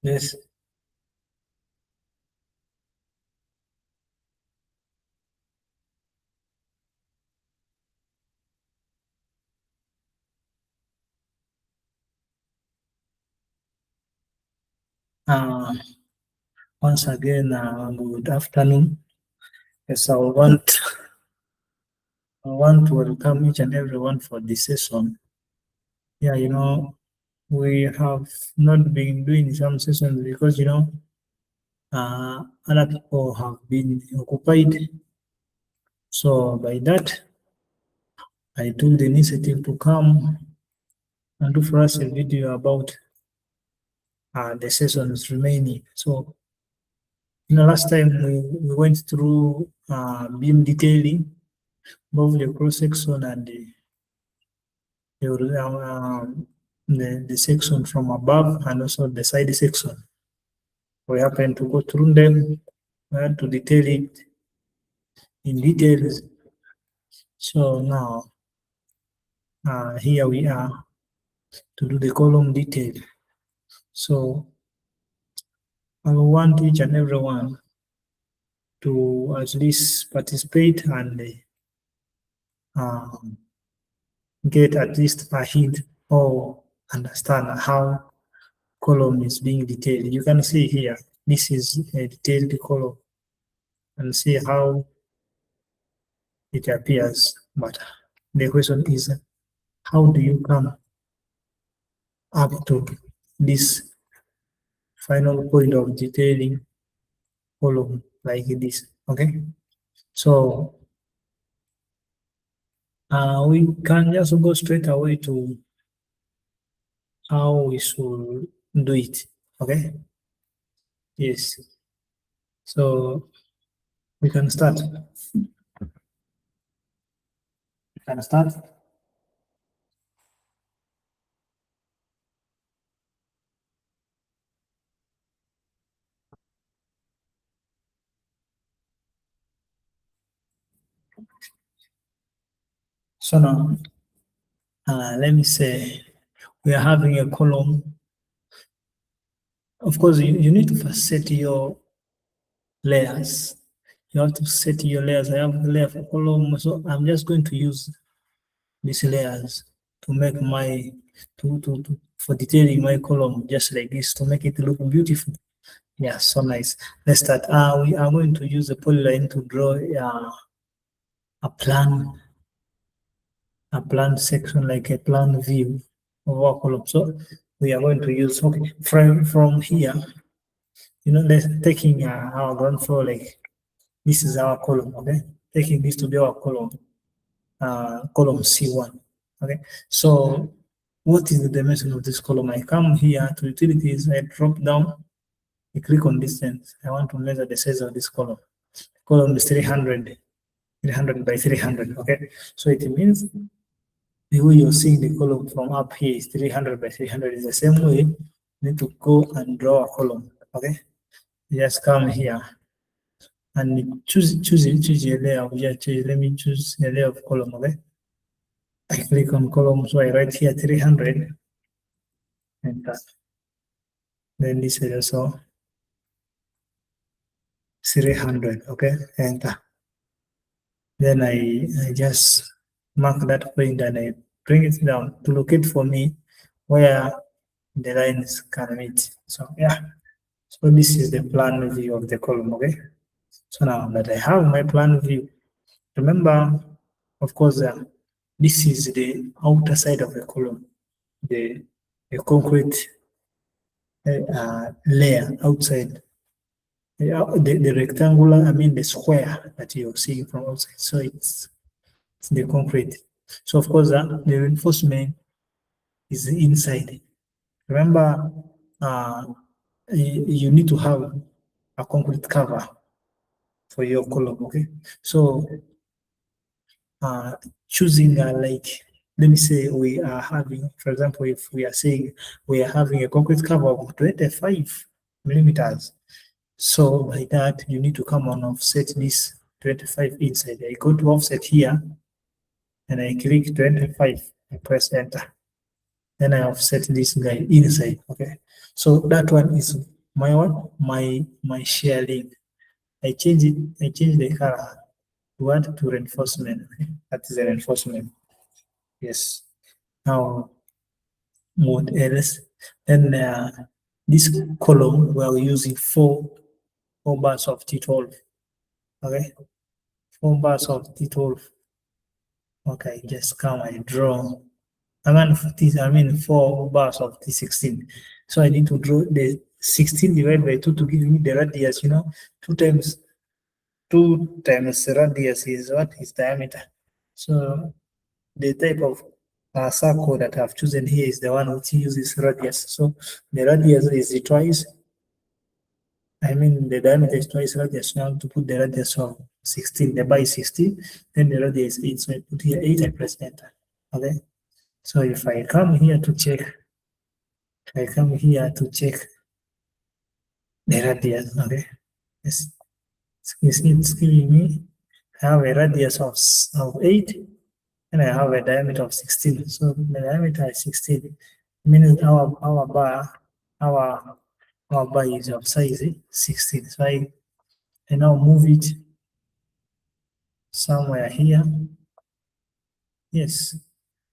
Yes. Uh, Once again, good afternoon. Yes, I want to welcome each and everyone for this session. Yeah, we have not been doing some sessions because other people have been occupied. So by that, I took the initiative to come and do for us a video about the sessions remaining. So last time we went through beam detailing, both the cross section and the section from above and also the side section. We happen to go through them. We had to detail it in details. So now, here we are to do the column detail. So I want each and everyone to at least participate and um, get at least a hint or understand how column is being detailed. You can see here, this is a detailed column and see how it appears. But the question is, how do you come up to this final point of detailing column like this? Okay, so we can just go straight away to how we should do it. Okay, yes, so we can start. We can start. So now, let me say we are having a column. Of course, you need to first set your layers. You have to set your layers. I have a layer for column, so I'm just going to use these layers to make my for detailing my column just like this to make it look beautiful. Yeah, so nice. Let's start. We are going to use a polyline to draw a plan section, like a plan view of our column. So we are going to use, okay, from here, let's taking our ground floor, like this is our column, okay? Taking this to be our column, column C1, okay? So what is the dimension of this column? I come here to utilities, I drop down, I click on distance. I want to measure the size of this column. Column is 300 by 300, okay? So it means the way you're seeing the column from up here is 300 by 300 is the same way. You need to go and draw a column, okay? You just come here and choose your layer. Let me choose a layer of column, okay? I click on column, so I write here 300, and then this is also 300, okay? Enter. Then I just mark that point and I bring it down to locate for me where the lines can meet. So yeah, so this is the plan view of the column, okay? So now that I have my plan view, remember, of course, this is the outer side of the column, the concrete layer outside. The rectangular, I mean the square that you're seeing from outside. So it's the concrete. So of course, the reinforcement is inside. Remember, you need to have a concrete cover for your column, okay? So choosing like, let me say we are having, for example, if we are saying we are having a concrete cover of 25 millimeters. So by that, you need to come on offset this 25 inside. I go to offset here and I click 25, I press enter. Then I offset this guy inside. Okay, so that one is my one, my shear link. I change it. I change the color to what, to reinforcement. Okay? That is a reinforcement. Yes. Now what else? Then this column we are using four bars of T12. Okay, 4 bars of T12. Okay, just come I draw. I mean 4 bars of T16. So I need to draw the 16 divided by 2 to give me the radius, 2 times radius is what is diameter. So the type of circle that I've chosen here is the one which uses radius. So the radius is twice, the diameter is twice radius. So I have to put the radius of 16, the by 16, then the radius is 8. So I put here 8, I press enter. Okay. So if I come here to check, the radius, okay. Yes. It's giving me, I have a radius of 8 and I have a diameter of 16. So the diameter is 16, meaning our bar, our bar is of size 16. So I now move it somewhere here. Yes,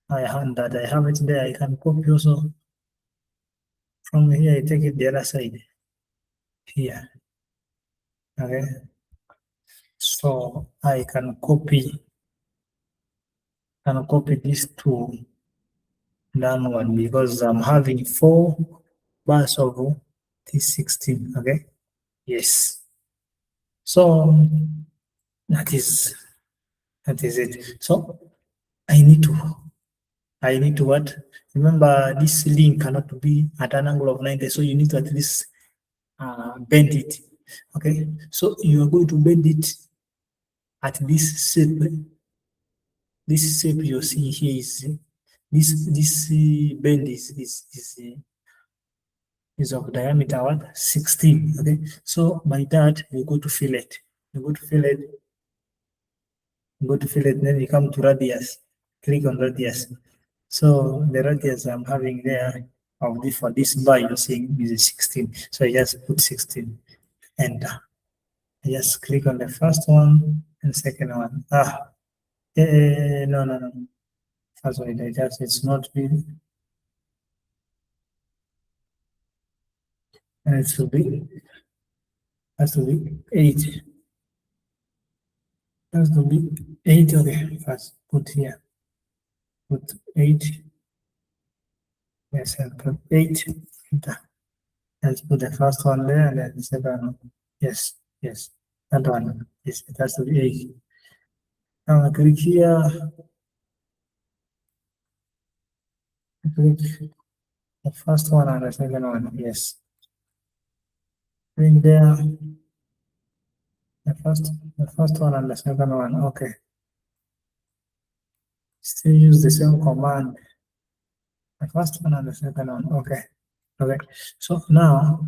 I have that. I have it there. I can copy also from here. I take it the other side here. Okay, so I can copy this to downward because I'm having 4 bars of T16. Okay, yes. So that is it. So I need to what? Remember, this link cannot be at an angle of 90, so you need to at least bend it. Okay, so you are going to bend it at this shape. This shape you're seeing here is this bend is of diameter what, 16. Okay, so by that you go to fillet. Then you come to radius. Click on radius. So the radius I'm having there of this for this bar you're seeing is 16. So I just put 16. Enter. I just click on the first one and second one. No. First one, it's not really. And it should be, has to be 8. Has to be 8. Okay, first put here. Put 8. Yes, and put 8. Enter. Let's put the first one there and then the second one. Yes. That one. Yes, it has to be 8. Now I click here. Click the first one and the second one. Yes. Click there. The first one and the second one. Okay. Still use the same command. The first one and the second one. Okay. So now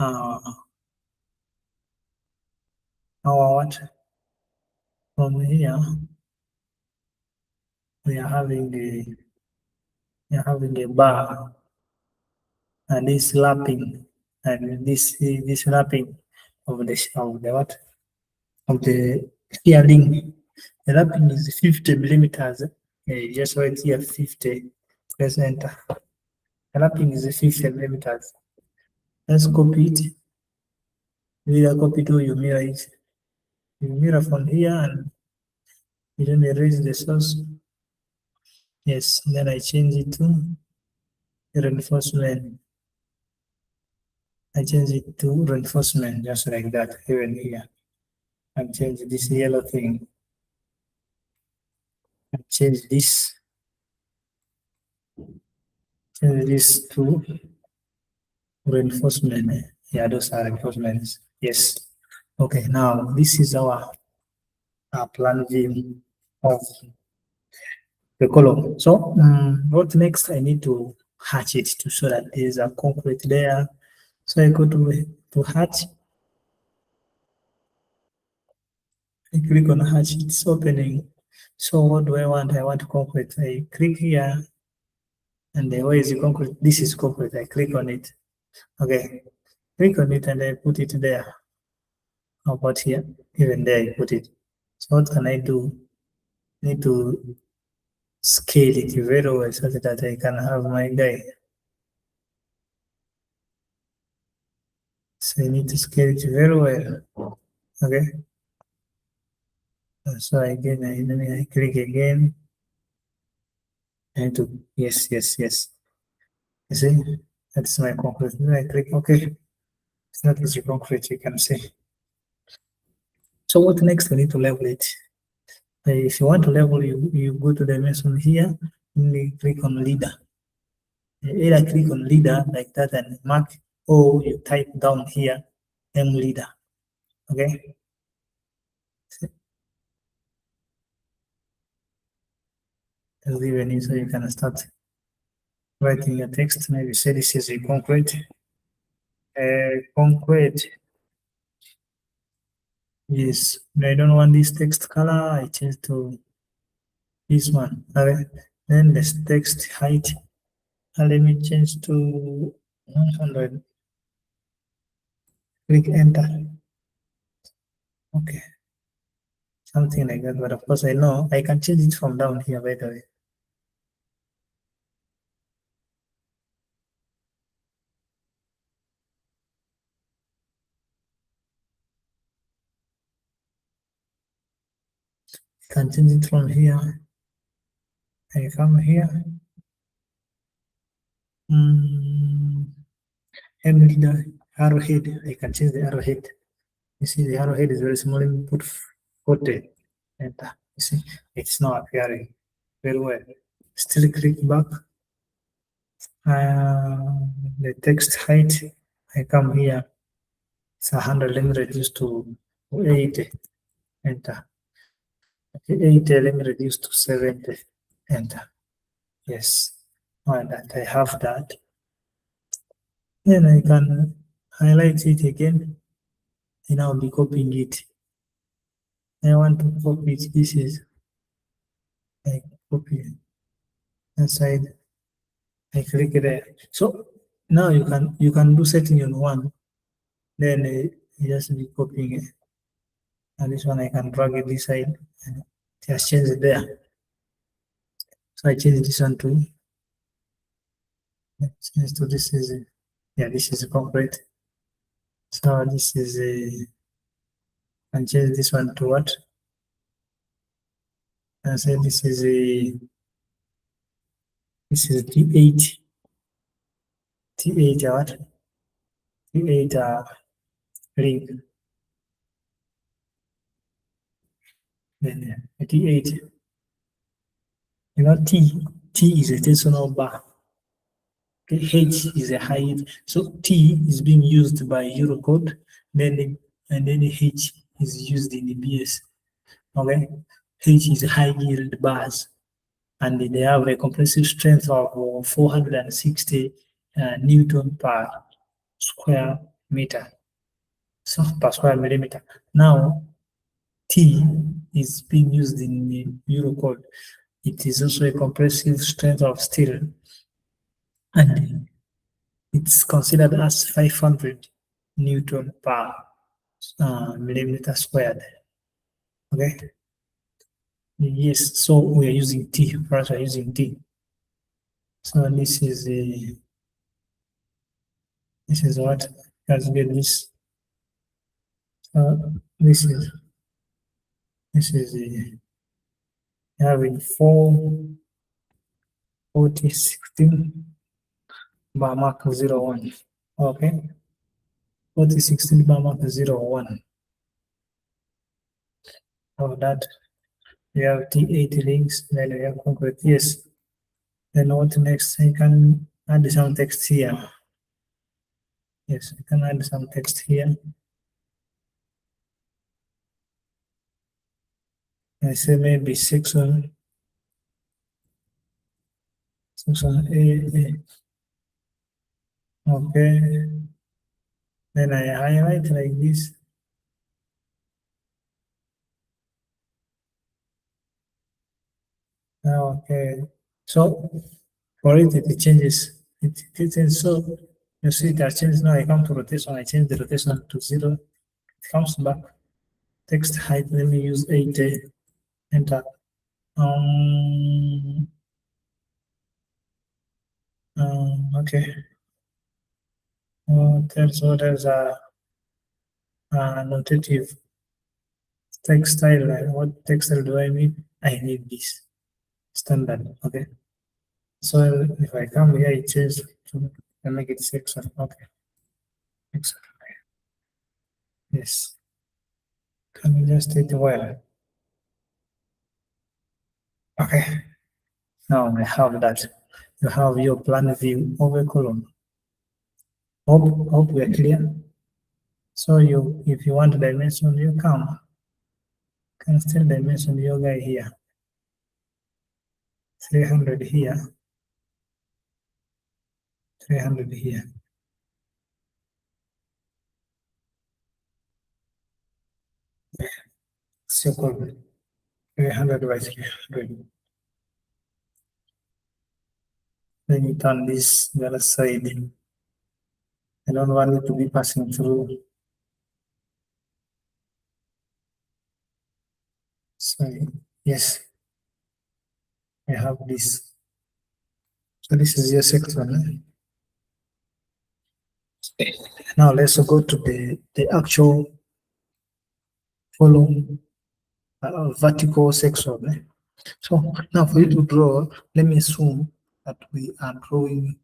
our what, from here we are having a bar and this lapping and this lapping of the what, of the shearing. The lapping is 50 millimeters. Just write here 50. Press enter. The lapping is 50 millimeters. Let's copy it. You either copy it or you mirror it. You mirror from here and you then erase the source. Yes, then I change it to reinforcement. I change it to reinforcement just like that, even here. And change this yellow thing. And change this to reinforcement. Yeah, those are reinforcements. Yes. Okay, now this is our plan view of the column. So what next? I need to hatch it to show that there is a concrete there. So I go to hatch. I click on hatch, it's opening. So what do I want? I want concrete. I click here, and then where is the concrete? This is concrete. I click on it. Okay, click on it and I put it there. How about here? Even there, I put it. So what can I do? Need to scale it very well so that I can have my guy. So I need to scale it very well. Okay. So again, I click again. I need to, yes, yes, yes. You see, that's my concrete. Then I click OK. It's not easy concrete, you can see. So what next? We need to level it. If you want to level, you go to the dimension here, and you click on leader. Either click on leader like that and mark, or you type down here, M leader. Okay. That's even easier. You can start writing your text. Maybe say this is a concrete. Concrete. Yes. I don't want this text color. I change to this one. Okay. Then the text height. Let me change to 100. Click enter. Okay. Something like that. But of course, I know I can change it from down here, by the way. I can change it from here. I come here. And with the arrowhead, I can change the arrowhead. You see, the arrowhead is very small. Let me put 40. Enter. You see, it's not appearing very well. Still click back. The text height, I come here. It's 100. Let me reduce to 80. Enter. Okay, 80. Let me reduce to 70. Enter. Yes. And that I have that. Then I can highlight it again. And I'll be copying it. I want to copy it. This is I copy inside. I click there. So now you can do setting on one. Then you just be copying it. And this one I can drag it this side and just change it there. So I change this one to this is yeah, this is concrete. So this is and change this one to what? And say this is T8. T8 what? T8 ring. Then T8. You know T is a tensional bar. Okay, H is a height. So T is being used by Eurocode, and then H is used in the BS. Okay, H is high yield bars, and they have a compressive strength of 460 Newton per square meter, so per square millimeter. Now T is being used in the Eurocode. It is also a compressive strength of steel, and it's considered as 500 Newton per millimeter squared. Okay. Yes. So we are using T. First, we're using T. So this is what has been this. This is having 4016 bar mark 01. Okay. 4016 bar mark 01. Of that, we have T8 links, then we have concrete. Yes. Then what next? I can add some text here. Yes, I can add some text here. I say maybe section A. Okay. Then I highlight like this. Okay. So for it, it changes. It changes. So you see that change now. I come to rotation. I change the rotation to 0. It comes back. Text height. Let me use 80. Enter. Um. Okay. There's a notative textile. What textile do I need? I need this standard. Okay. So if I come here, it says to I make it 6. Okay. 6. Yes. Can you just take the well? Okay. Now I have that. You have your plan view of a column. Hope we're clear. So if you want to dimension, you can still dimension your guy here. 300 here. 300 here. It's equal 300 by 300. Then you turn this the other side. I don't want it to be passing through. So yes, I have this. So this is your section. Now let's go to the actual column vertical section. So now for you to draw, let me assume that we are drawing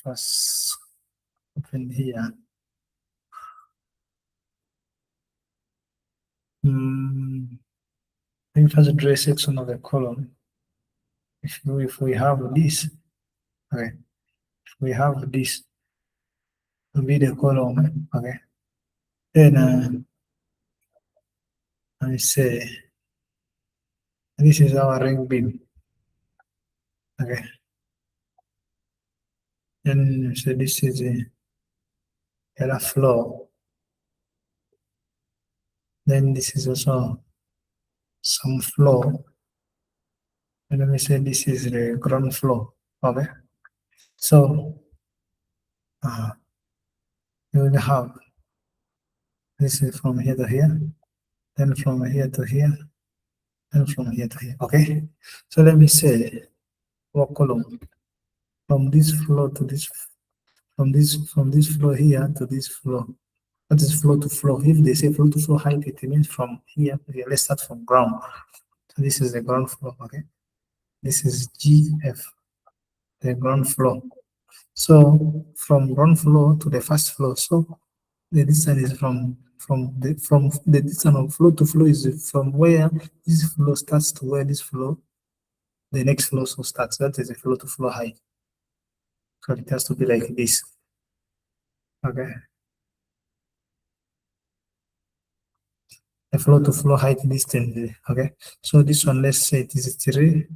first open here. Let me first draw a section of the column. If we have this, okay, if we have this to be the column, okay, then I say this is our ring beam, okay. Then so this is a floor. Then this is also some floor. And let me say this is the ground floor. Okay. So you will have this is from here to here, then from here to here, and from here to here. Okay. So let me say what column from this floor to this from this floor here to this floor. That is floor to floor. If they say floor to floor height, it means from here. Okay, let's start from ground. So this is the ground floor. Okay. This is GF, the ground floor. So from ground floor to the first floor. So the distance is from the distance of floor to floor is from where this floor starts to where this floor, the next floor so starts. That is the floor to floor height. So it has to be like this. Okay. The floor to floor height distance. Okay. So this one, let's say it is 3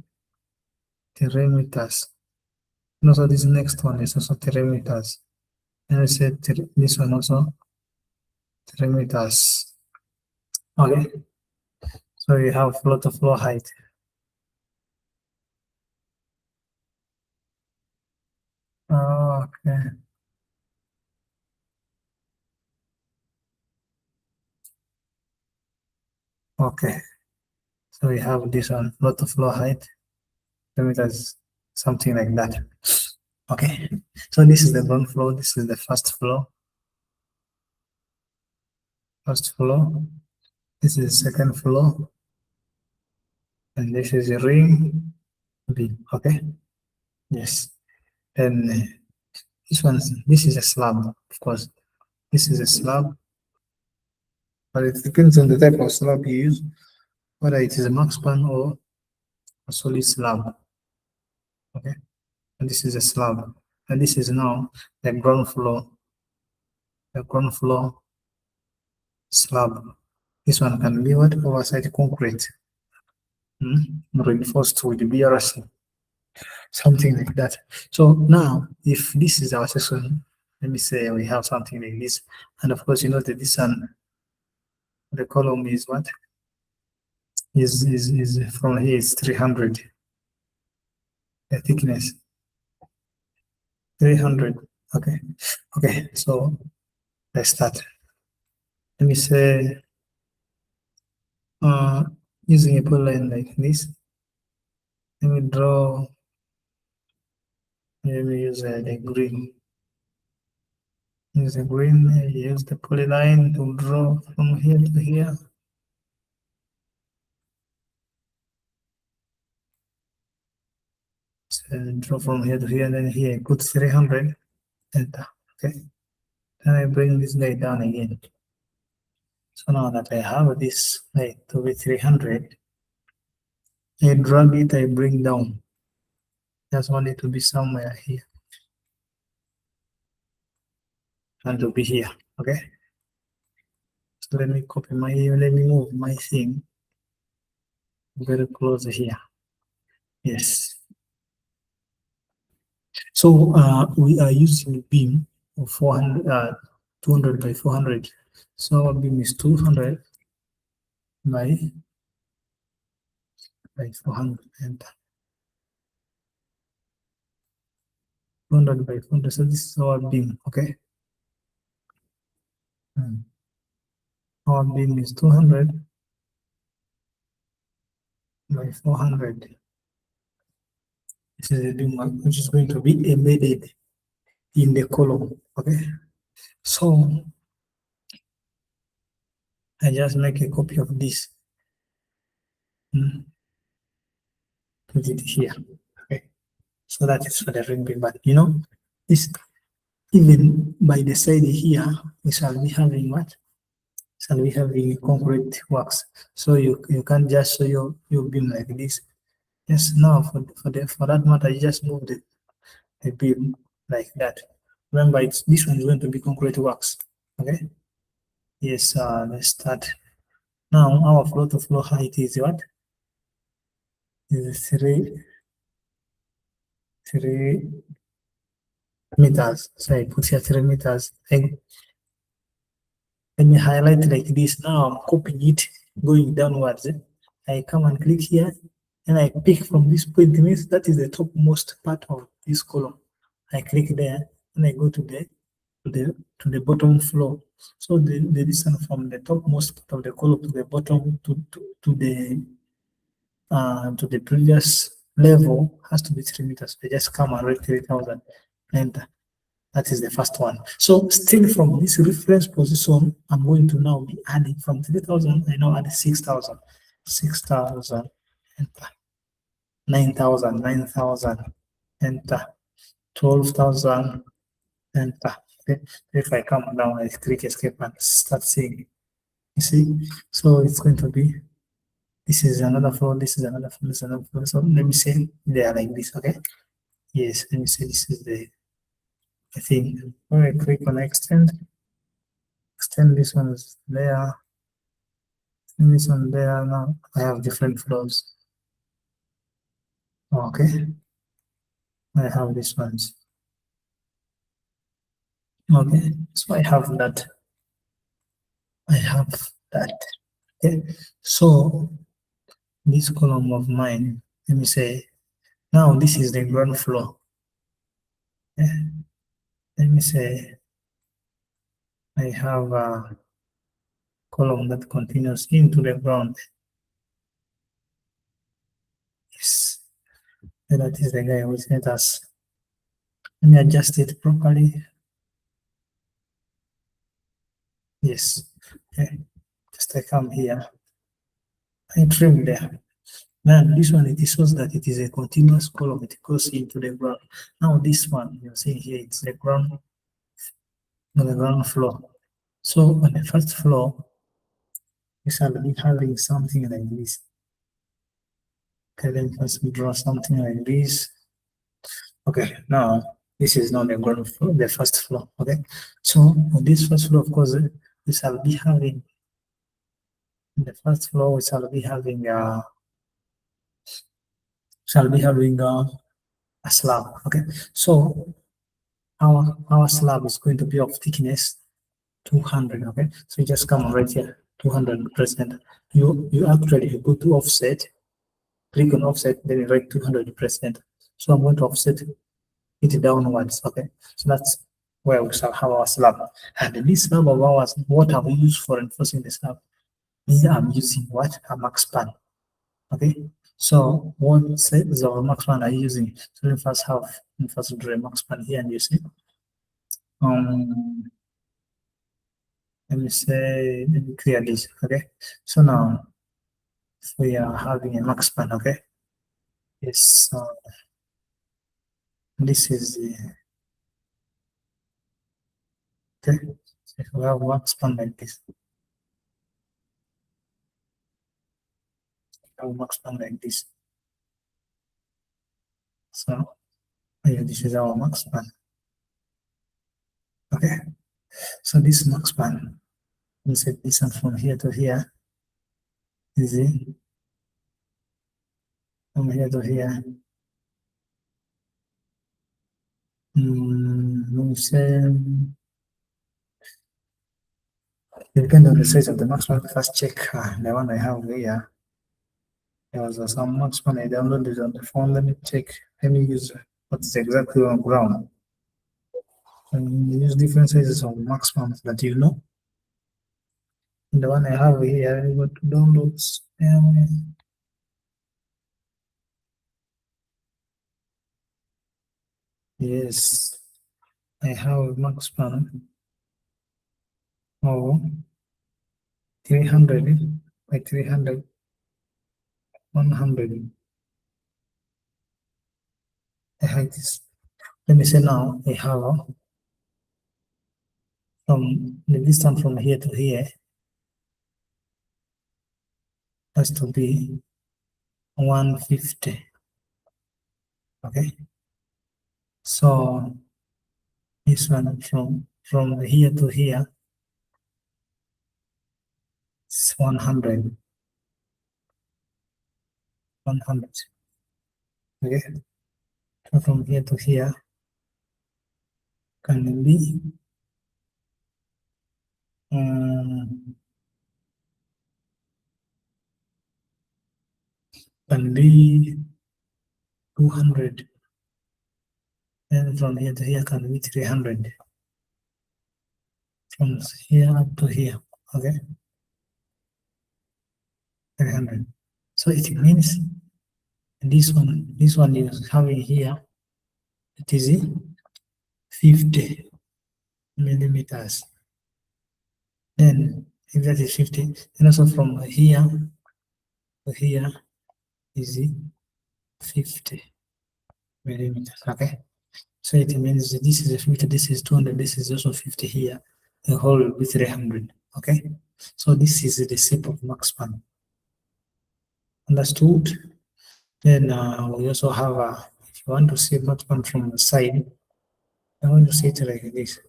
meters. And also this next one is also 3 meters. And let's say this one also 3 meters. Okay. So you have floor to floor height. Okay. Okay. So we have this one, floor to floor height. Meters, something like that. Okay. So this is the ground floor. This is the first floor. First floor. This is the second floor. And this is a ring B. Okay. Yes. And this is a slab, of course. This is a slab. But it depends on the type of slab you use, whether it is a Maxpan or a solid slab. Okay. And this is a slab. And this is now the ground floor. The ground floor slab. This one can be what? Overside concrete. Reinforced with the BRC. Something like that. So now, if this is our section, let me say we have something like this. And of course, you know that this one, the column is what? is from here is 300. The thickness 300. Okay. Okay. So let's start. Let me say uh using a polyline like this. Let me draw. Let me use the green. Use the green. Use the polyline to draw from here to here. So draw from here to here, and then here put 300. Enter. Okay. Then I bring this guy down again. So now that I have this like to be 300, I drag it, I bring down. Just want it to be somewhere here. And to be here. Okay. So let me copy let me move my thing very close here. Yes. So we are using beam of 200 by 400. So our beam is 200 by 400 and 200 by 400. So this is our beam. Okay. Our beam is 200 by 400. This is a beam which is going to be embedded in the column. Okay. So I just make a copy of this. Put it here. Okay. So that is for the ring beam. But you know, this even by the side here, we shall be having what? Shall be having concrete works. So you can't just show your beam like this. Yes, now for that matter, you just move the beam like that. Remember, this one is going to be concrete works. Okay. Yes. Let's start. Now our floor to floor height is what? Is 3 meters. So I put here 3 meters. Let me highlight like this. Now I'm copying it, going downwards. I come and click here, and I pick from this point. It means that is the topmost part of this column. I click there, and I go to the bottom floor. So the distance from the topmost part of the column to the bottom to the previous level has to be 3 meters. I just come and write 3,000. Enter. That is the first one. So still from this reference position, I'm going to now be adding from 3,000, I now add 6,000. 6,000, enter. 9,000, 9,000, enter. 12,000, enter. Okay. If I come down, I click escape and start seeing. You see? So it's going to be, this is another floor, this is another floor, this is another floor. So let me say they are like this, okay? Yes, let me say this is the thing. When I click on extend this one is there, and this one there. Now I have different floors. Okay, I have these ones. Okay, so I have that. Okay, so this column of mine, let me say, now this is the ground floor. Okay. Let me say I have a column that continues into the ground. Yes, and that is the guy who sent us. Let me adjust it properly. Yes. Okay. Just I come here. I trim there. Now this one, it shows that it is a continuous column. It goes into the ground. Now this one, you're seeing here, it's the ground on the ground floor. So on the first floor, we shall be having something like this. Okay, then first we draw something like this. Okay, now this is not the ground floor, the first floor. Okay, so on this first floor, of course, we shall be having the first floor. We shall be having a slab. Okay, so our slab is going to be of thickness 200. Okay, so you just come right here. 200%. You actually go to offset, click on offset, then you write 200%. So I'm going to offset it downwards. Okay, so that's where we shall have our slab. And this slab of ours, what have we used for enforcing the slab? Here I'm using what? A Maxpan. Okay, so what size of Maxpan are you using? So let me first draw a Maxpan here, and you see. Um, let me clear this. Okay, so now we are having a Maxpan. Okay, yes. This is the okay. So if we have Maxpan like this, we have Maxpan like this. So yeah, this is our Maxpan. Okay, so this Maxpan, we set this one from here to here. Easy. From here to here. Let me say, depending on the size of the Maxpan, first check the one I have here. There was some Maxpan I downloaded on the phone. Let me check. Let me use what's exactly on ground. And use different sizes of Maxpan that you know. And the one I have here, I go to downloads. Yes, I have Maxpan. Oh, 300 by 300, 100. I have this. Let me say now I have from the distance from here to here has to be 150. Okay, so this one from here to here is 100. 100. Okay, so from here to here can be um, can be 200, and from here to here can be 300. From here up to here, okay, 300. So it means this one is having here, it is 50 millimeters. Then if that is 50, then also from here to here is 50 millimeters. Okay, so it means this is a 50, this is 200, this is also 50 here, the whole will be 300. Okay, so this is the shape of Maxpan. Understood? Then we also have if you want to see Maxpan from the side, I want to see it like this.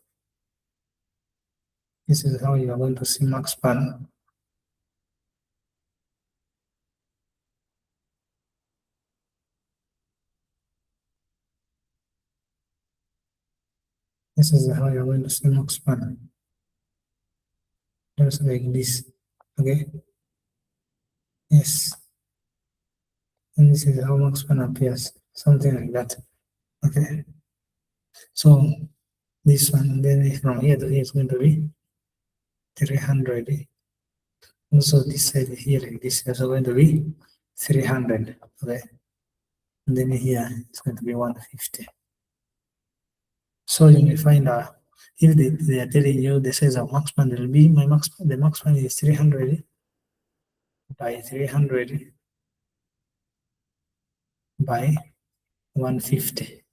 This is how you are going to see Maxpan. This is how you are going to see Maxpan. Just like this. Okay. Yes. And this is how Maxpan appears. Something like that. Okay. So this one, then from here to here is going to be 300. Also this side here, like this is also going to be 300. Okay. And then here it's going to be 150. So you may find if they are telling you the size of Maxpan, there will be the Maxpan is 300 by 300 by 150.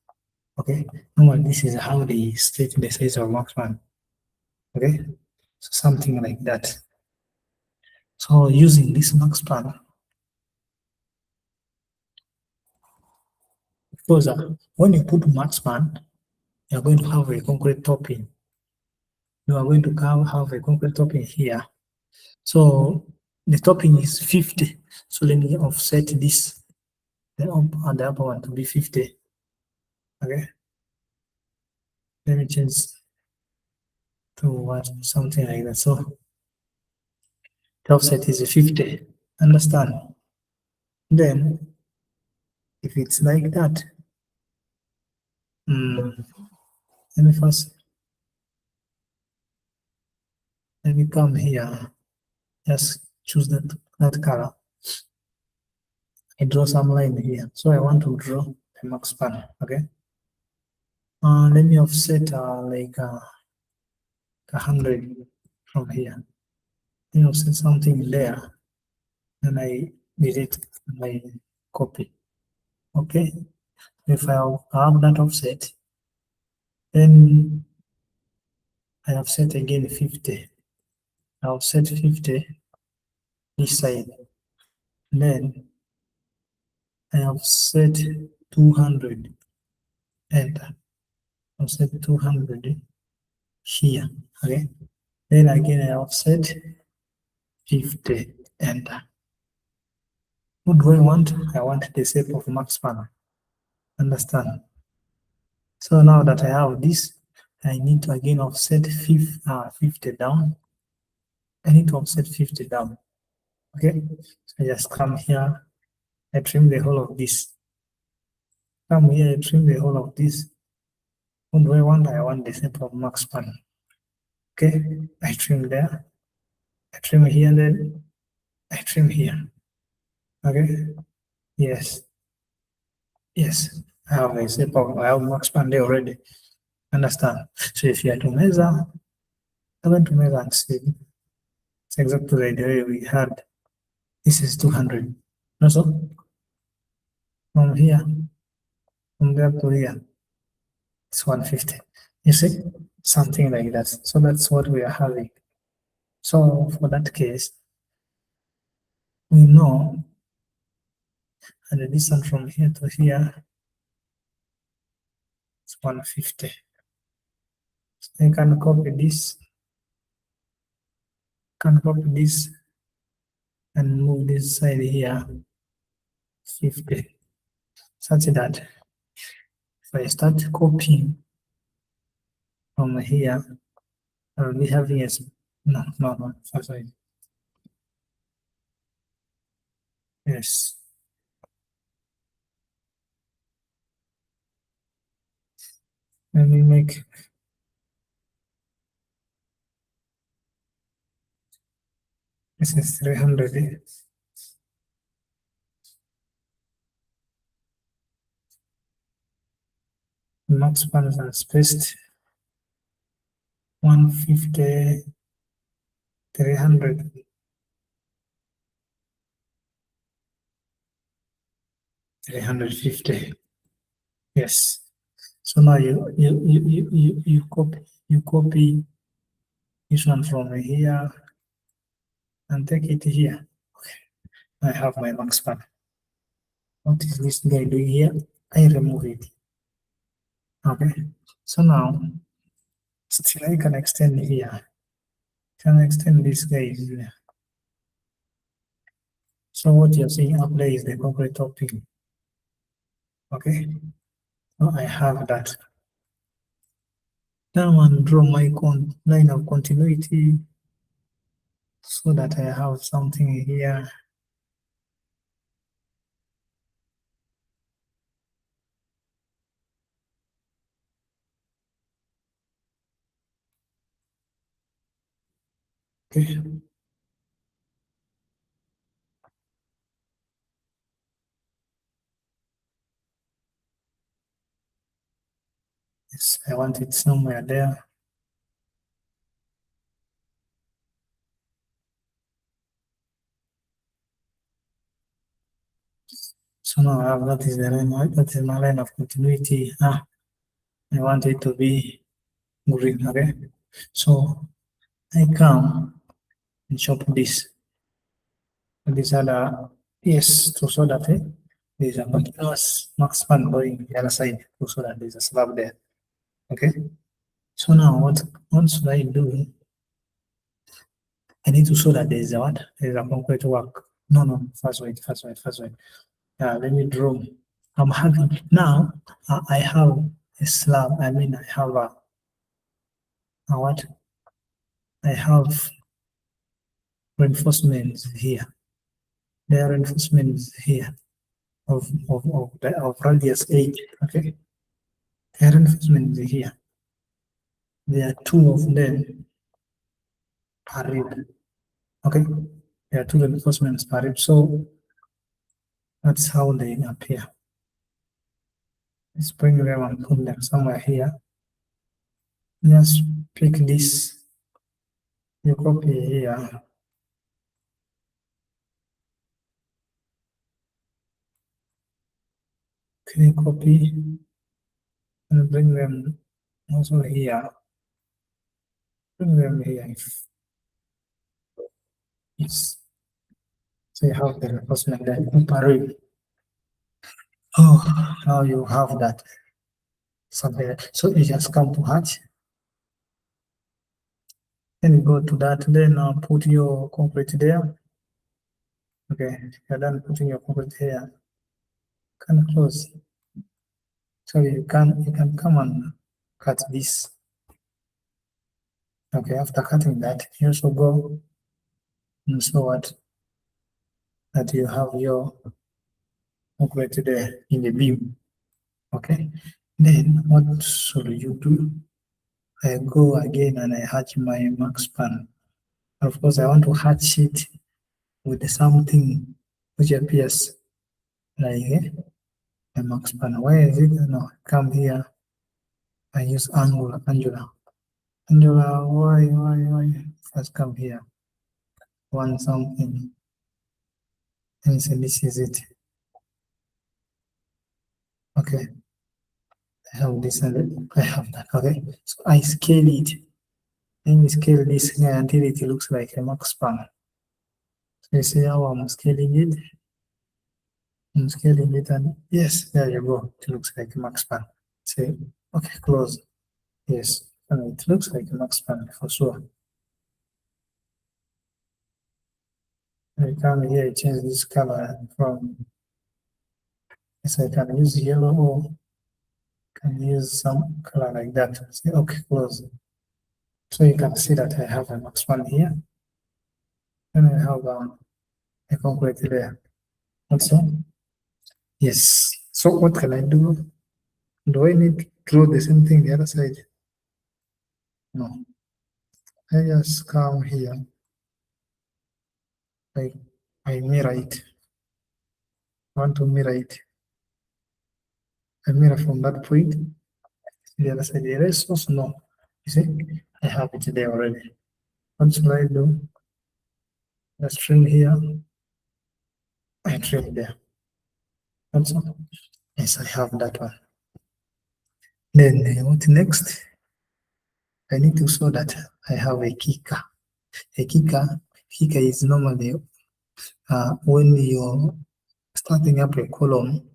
Okay, normally this is how they state the size of Maxpan. Okay, so something like that. So using this Maxpan, because when you put Maxpan, you are going to have a concrete topping. You are going to have a concrete topping here. So the topping is 50. So let me offset this, the up and the upper one to be 50. Okay, let me change to what something like that. So The offset is 50. Understand? Then, if it's like that, let me first, let me come here, just choose that color. I draw some line here. So I want to draw a Maxpan, okay? Let me offset like 100 from here. Let me offset something there, and I delete my copy. Okay? If I have that offset, then I offset again 50. I offset 50 this side. Then I offset 200. Enter. Offset 200 here. Okay. Then again I offset 50. Enter. What do I want? I want the shape of Maxpan. Understand? So now that I have this, I need to again offset 50 down. I need to offset 50 down. Okay. So I just come here. I trim the whole of this. Come here, I trim the whole of this. What do I want? I want the shape of Maxpan. Okay, I trim there. I trim here, and then I trim here. Okay, yes, yes. I have a shape of I have Maxpan there already. Understand? So if you are to measure, I'm going to measure and see. It's exactly the way we had. This is 200. Also, from here, from there to here, it's 150. You see, something like that. So that's what we are having. So for that case, we know, and the distance from here to here is 150. So I can copy this, and move this side here 50, such that if I start copying from here, I'll be having a sorry. Yes. Let me make this is 300. Maxpan are spaced 150, 300. 350. Yes. So now you copy this one from here and take it here. Okay. I have my Maxpan. What is this guy doing here? I remove it. Okay. So now still I can extend here. Can extend this guy here. So what you're seeing up there is the concrete topping. Okay. So I have that. Now I'm draw my line of continuity so that I have something here. Okay. Yes, I want it somewhere there. So now I have that is the line, that is my line of continuity. I want it to be green, okay? So I come and chop this. And these are the yes, to so that there's a continuous Maxpan going the other side, to so that there's a slab there. Okay. So now what should I do? I need to show that there's a what? There's a concrete work. No, first wait. Let me draw. I'm having now. I have a slab. I mean, I have a what? I have reinforcement is here. Their reinforcement is here of radius 8. Okay, their reinforcement is here. There are two of them per rib. Okay, there are two reinforcements per rib. So that's how they appear. Let's bring them and put them somewhere here. Just pick this. You copy here. Okay, copy and bring them also here. Bring them here. Yes. So you have the reinforcement there. Parade. Oh, now you have that. Something. So you just come to hatch. Then you go to that. Then put your concrete there. Okay, you're done putting your concrete here. Can close. So you can come and cut this. Okay, after cutting that, you also go and so what that you have your concrete there in the beam. Okay, then what should you do? I go again and I hatch my Maxpan. Of course, I want to hatch it with something which appears like a Maxpan. Where is it? No, come here. I use Angular. Angular, why? First come here. Want something. And say this is it. Okay, I have this and I have that. Okay, so I scale it. Then we scale this guy until it looks like a Maxpan. So you see how I'm scaling it? I'm scaling it and yes, there you go. It looks like a Maxpan. Say, okay, close. Yes, and it looks like a Maxpan for sure. I come here, change this color from, yes, I can use yellow or can use some color like that. Say, okay, close. So you can see that I have a Maxpan here and I have a concrete there. Also, yes. So what can I do? Do I need to draw the same thing the other side? No. I just come here. I mirror it. I want to mirror it. I mirror from that point to the other side. The rest also no. You see, I have it there already. What should I do? Just trim here. I trim there. Also, yes, I have that one. Then what next? I need to show that I have a kicker. A kicker is normally when you're starting up a column,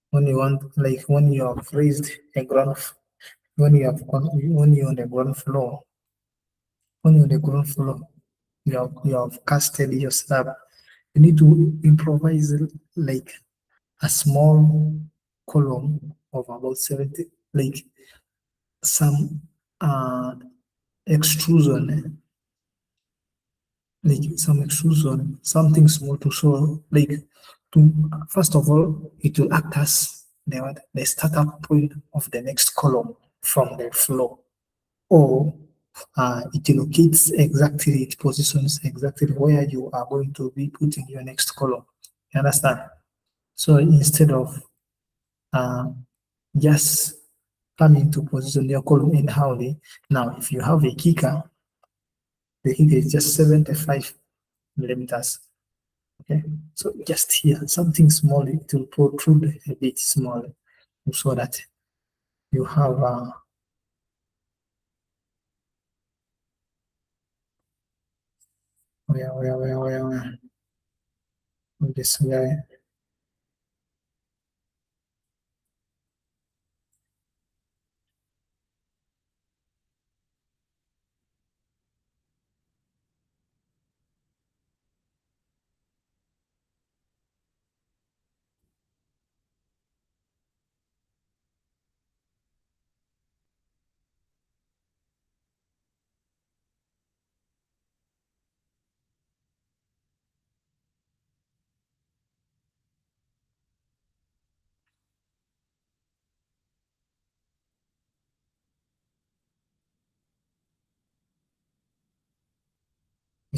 when you want, like when you have raised a ground, when you're on the ground floor, when you're on the ground floor, you have casted your slab. You need to improvise like a small column of about 70, like some uh extrusion, like some extrusion, something small to show, like to first of all, it will act as the startup point of the next column from the floor, or it locates exactly, it positions exactly where you are going to be putting your next column. You understand? So instead of uh, just coming to position your column anyhowly, now if you have a kicker, the kicker is just 75 millimeters. Okay, so just here, something small, it will protrude a bit smaller so that you have where this guy.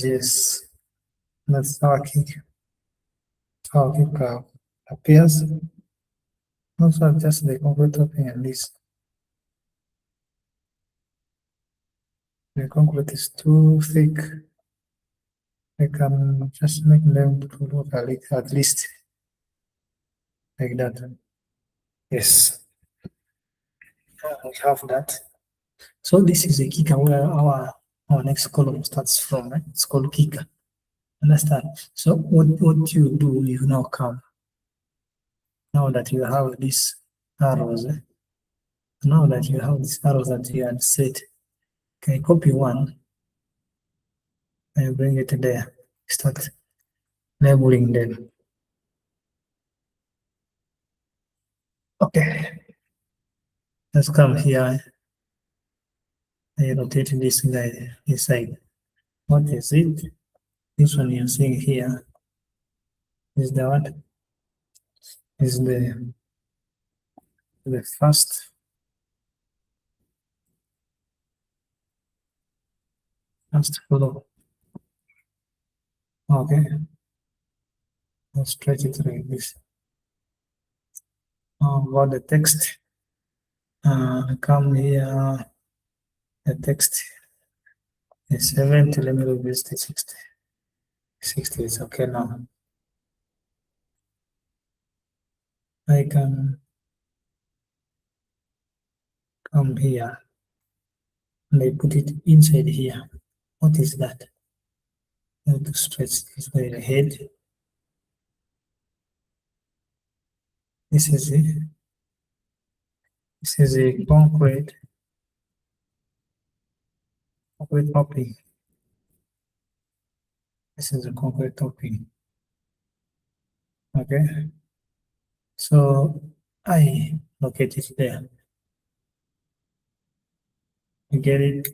Yes, that's how kick appears. Also, just the concrete topping and this. The concrete is too thick. I can just make them to look at least like that. Yes, we have that. So this is a kicker where our next column starts from, right? It's called kicker. Understand? So what you do, you now come, now that you have these arrows, now that you have these arrows that you had set, can you copy one and bring it there? Start labeling them. Okay, let's come here and rotate this guy inside. What is it? This one you're seeing here is the what? Is the first flow. Okay, let's stretch it like this. About the text, come here. The text is 70. Let me reduce to 60. 60 is okay now. I can come here and I put it inside here. What is that? I have to stretch this by the head. This is it. This is a concrete topping. This is a concrete topping. Okay. So I locate it there. You get it?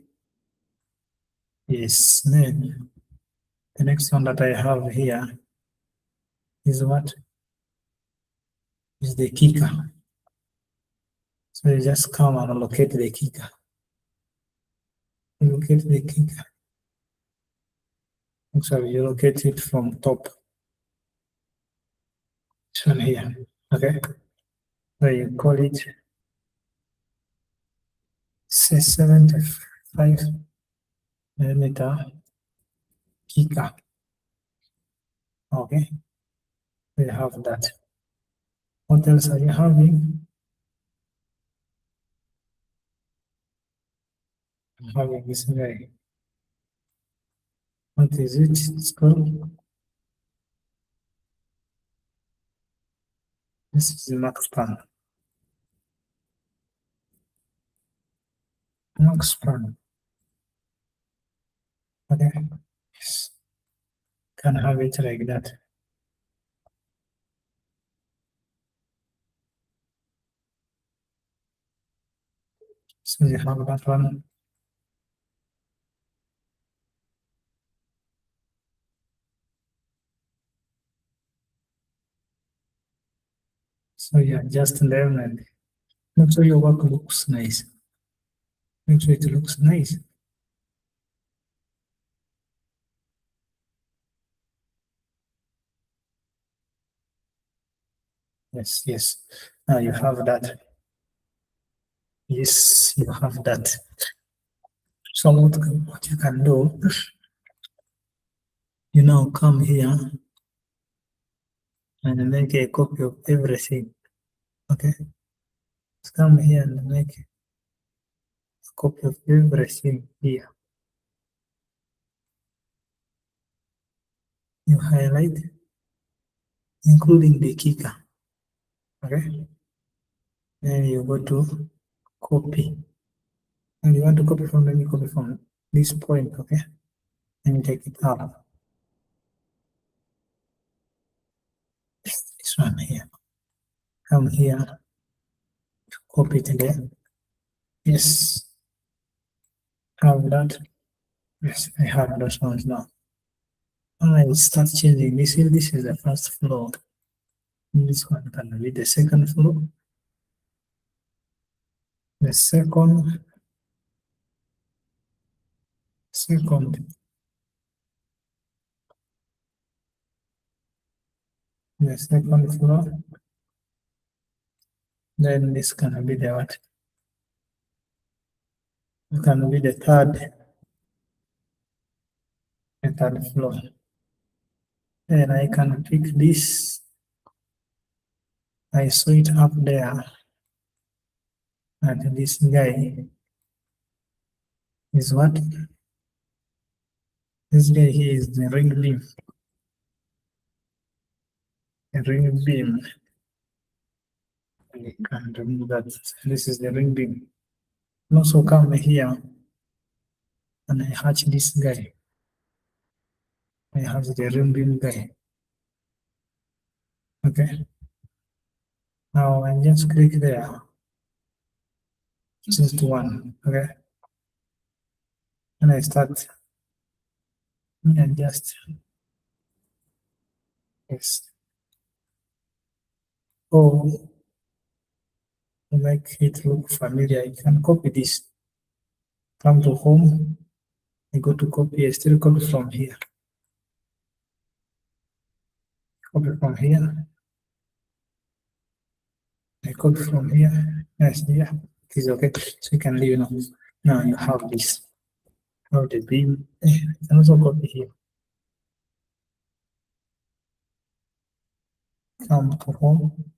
Yes. Then the next one that I have here is what? Is the kicker. So you just come and locate the kicker. You locate the kicker. Actually, you locate it from top. This one here. Okay. So you call it say 75 millimeter kicker. Okay. We have that. What else are you having? I'm having this guy. What is it? It's called. This is the Maxpan. Maxpan. Okay. Yes. Can have it like that. So you have that one. So you adjust them and make sure your work looks nice. Make sure it looks nice. Yes, yes. Now you have that. Yes, you have that. So what you can do, you now come here and make a copy of everything. Okay? Let's come here and make a copy of everything here. You highlight, including the kicker. Okay? Then you go to copy. And you want to copy from, let me copy from this point, okay? And take it up. This one here. Come here, copy it again. Yes. Have that. Yes, I have those ones now. I will start changing this. If this is the first floor, this one can be the second floor. The second, the second floor. Then this can be the what? It can be the third floor. Then I can pick this. I saw it up there. And this guy is what? This guy here is the ring beam. A ring beam. I can remove that. This is the ring beam. Also come here and I hatch this guy. I have the ring beam guy. Okay. Now I just click there. Just one. Okay. And I start and just yes. Oh, to make it look familiar, you can copy this. Come to home. I go to copy. I still copy from here. Copy from here. I copy from here. Yes, yeah, it is okay. So you can leave now. Now you have this. Now the beam. You can also copy here. Come to home.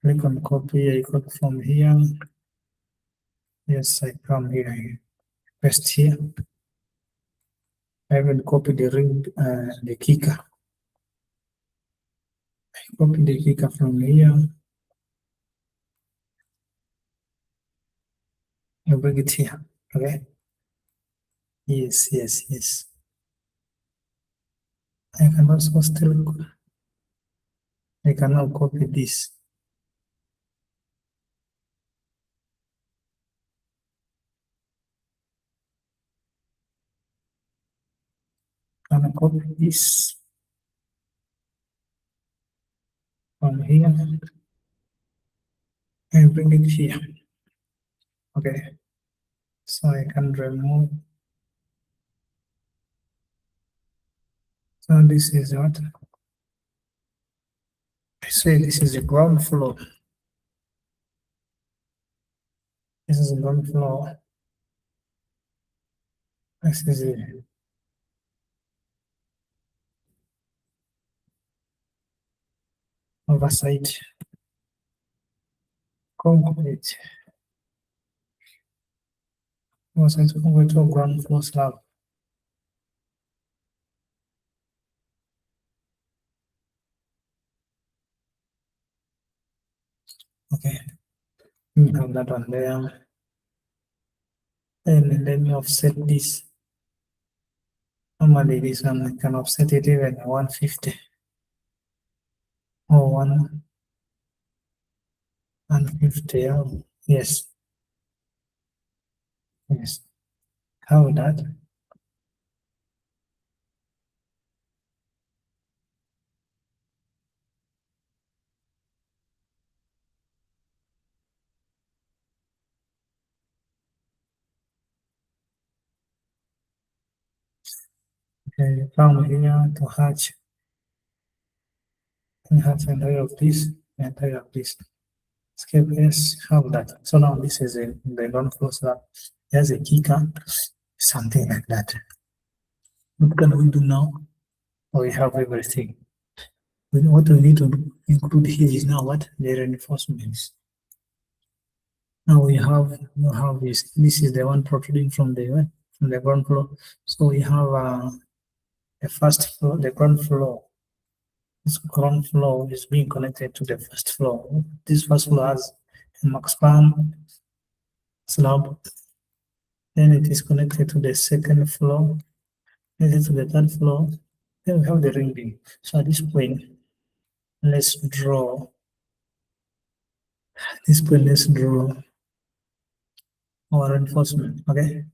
Click on copy. I copy from here. Yes, I come here. I paste here. I will copy the ring, the kicker. I copy the kicker from here. I bring it here. Okay. Yes, yes, yes. I can also still. I can now copy this. Can I copy this from here and bring it here? Okay. So I can remove. So this is what I say. This is the ground floor. This is the ground floor. This is the oversight concrete. Oversight concrete or ground floor slab. Okay. We have that one there. And let me offset this. Normally this one I can offset it even 150 or 150. Yes. Yes. How that? Okay, from here to hatch. And hatch entire of this, entire of this. Escape yes, have that. So now this is the ground floor slab. There's a kicker, something like that. What can we do now? We have everything. What we need to include here is now what? The reinforcements. Now we have this. This is the one protruding from the ground floor. So we have the first floor, the ground floor. This ground floor is being connected to the first floor. This first floor has a Maxpan slab. Then it is connected to the second floor. Then to the third floor. Then we have the ring beam. So at this point, let's draw. At this point, let's draw our reinforcement. Okay.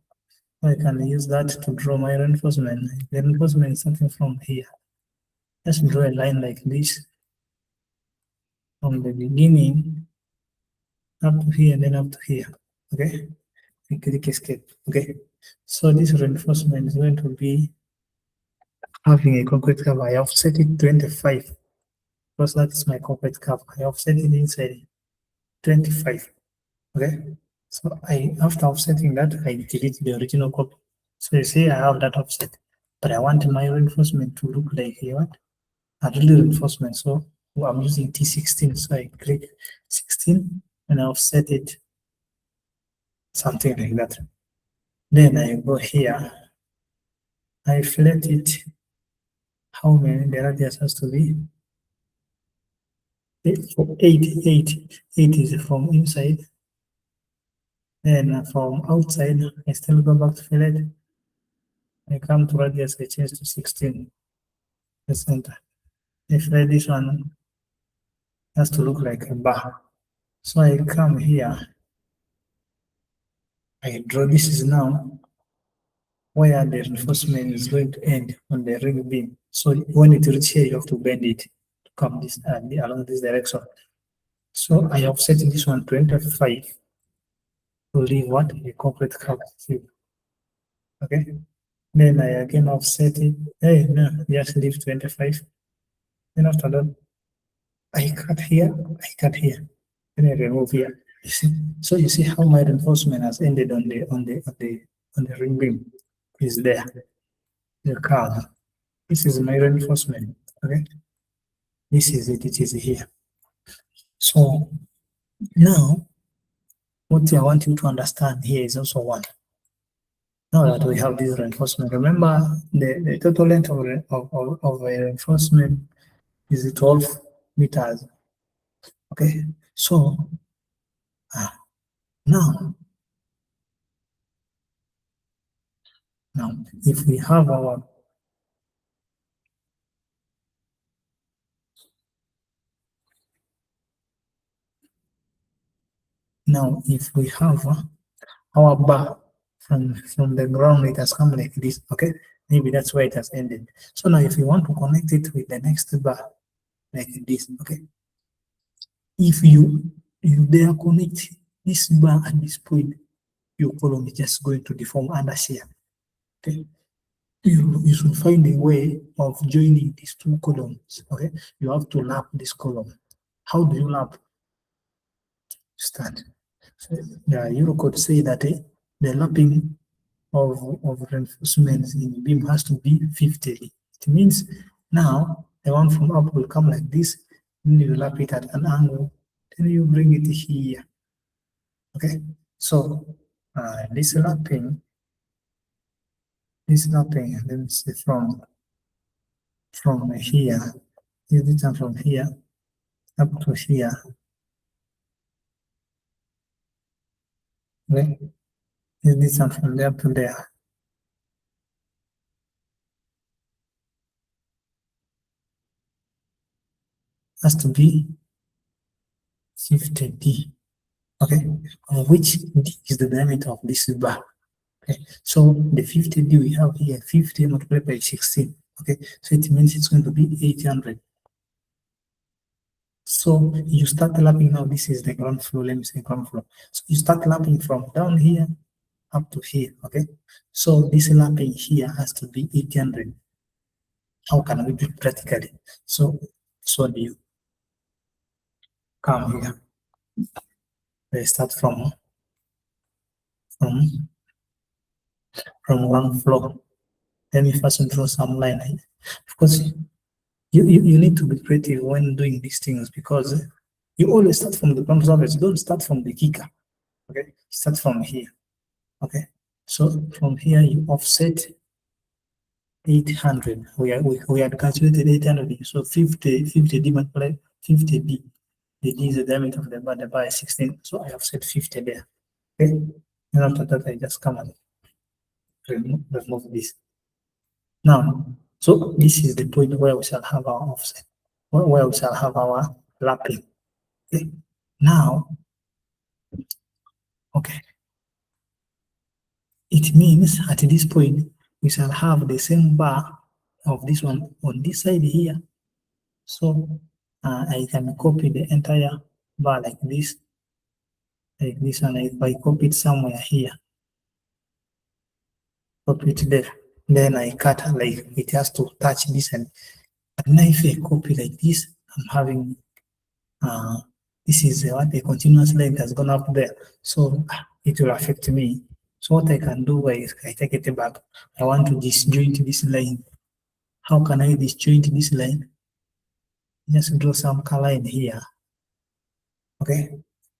I can use that to draw my reinforcement. The reinforcement is starting from here. Let's draw a line like this from the beginning up to here and then up to here. Okay. And click escape. Okay. So this reinforcement is going to be having a concrete cover. I offset it 25. because that is my corporate curve. I offset it inside 25. Okay. So after offsetting that, I delete the original copy. So you see I have that offset. But I want my reinforcement to look like what? A real reinforcement. So I'm using T16. So I click 16 and I offset it something like that. Then I go here. I fillet it. How many the radius has to be? 8 is from inside. Then from outside, I still go back to fillet. I come to radius, I change to 16. The center. I fillet this one has to look like a bar. So I come here. I draw this is now where the reinforcement is going to end on the ring beam. So when it reaches here, you have to bend it to come this along this direction. So I offset this one 25 to leave what a complete curve. Okay. Then I again offset it. Hey, no, just leave 25. Then after that, I cut here, I cut here, then I remove here. You see? So you see how my reinforcement has ended on the ring beam is there. The curve. This is my reinforcement. Okay. This is it, it is here. So now what I want you to understand here is also one. Now that we have this reinforcement, remember the total length of a reinforcement is 12 meters. Okay, so now if we have our our bar from the ground, it has come like this. Okay, maybe that's where it has ended. So now if you want to connect it with the next bar like this, okay, if you there connect this bar at this point, your column is just going to deform under shear. Okay, you should find a way of joining these two columns. Okay, you have to lap this column. How do you lap? Start. So the Eurocode say that the lapping of reinforcements in beam has to be 50. It means now the one from up will come like this, then you lap it at an angle, then you bring it here. Okay, so this lapping, let me see from here, this one from here up to here. Okay, this one from there to there. Has to be 50D. Okay, which D is the diameter of this bar. Okay, so the 50D we have here, 50 multiplied by 16. Okay, so it means it's going to be 800. So you start lapping now. This is the ground floor. Let me say ground floor. So you start lapping from down here up to here. Okay, so this lapping here has to be 800. How can we do it practically? So do you come here? They start from ground floor. Let me first draw some line. Of course, you need to be creative when doing these things because you always start from the ground surface. You don't start from the kicker. Okay, start from here. Okay, so from here you offset 800. We had calculated 800. So 50D multiplied 50D. The D is the diameter of the bar is 16. So I offset 50 there. Okay, and after that I just come and remove this. Now, so this is the point where we shall have our offset, where we shall have our lapping. Okay. Now, okay, it means at this point we shall have the same bar of this one on this side here. So I can copy the entire bar like this, and if I copy it somewhere here, copy it there, then I cut like it has to touch this and now if I copy like this I'm having this is what a continuous line that's gone up there. So it will affect me. So what I can do is I take it back. I want to disjoint this line. How can I disjoint this line? Just draw some color in here. Okay.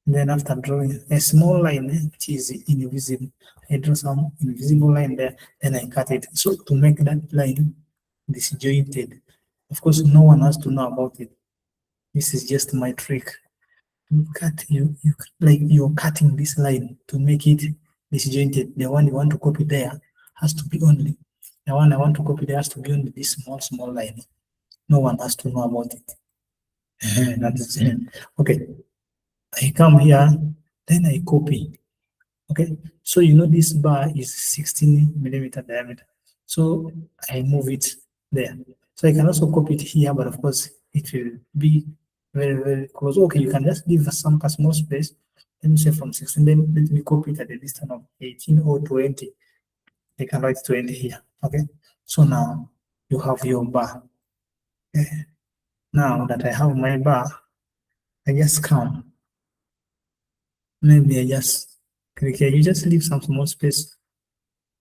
And then after drawing a small line which is invisible, I draw some invisible line there, then I cut it. So to make that line disjointed, of course, no one has to know about it. This is just my trick. You like you're cutting this line to make it disjointed. The one you want to copy there has to be only the one I want to copy there has to be only this small line. No one has to know about it. That is okay. I come here, then I copy. Okay, so you know this bar is 16 millimeter diameter. So I move it there. So I can also copy it here, but of course it will be very close. Okay, you can just give us some small space. Let me say from 16, then let me copy it at a distance of 18 or 20. I can write 20 here. Okay, so now you have your bar. Okay. Now that I have my bar, I just come. Maybe I just click here. You just leave some small space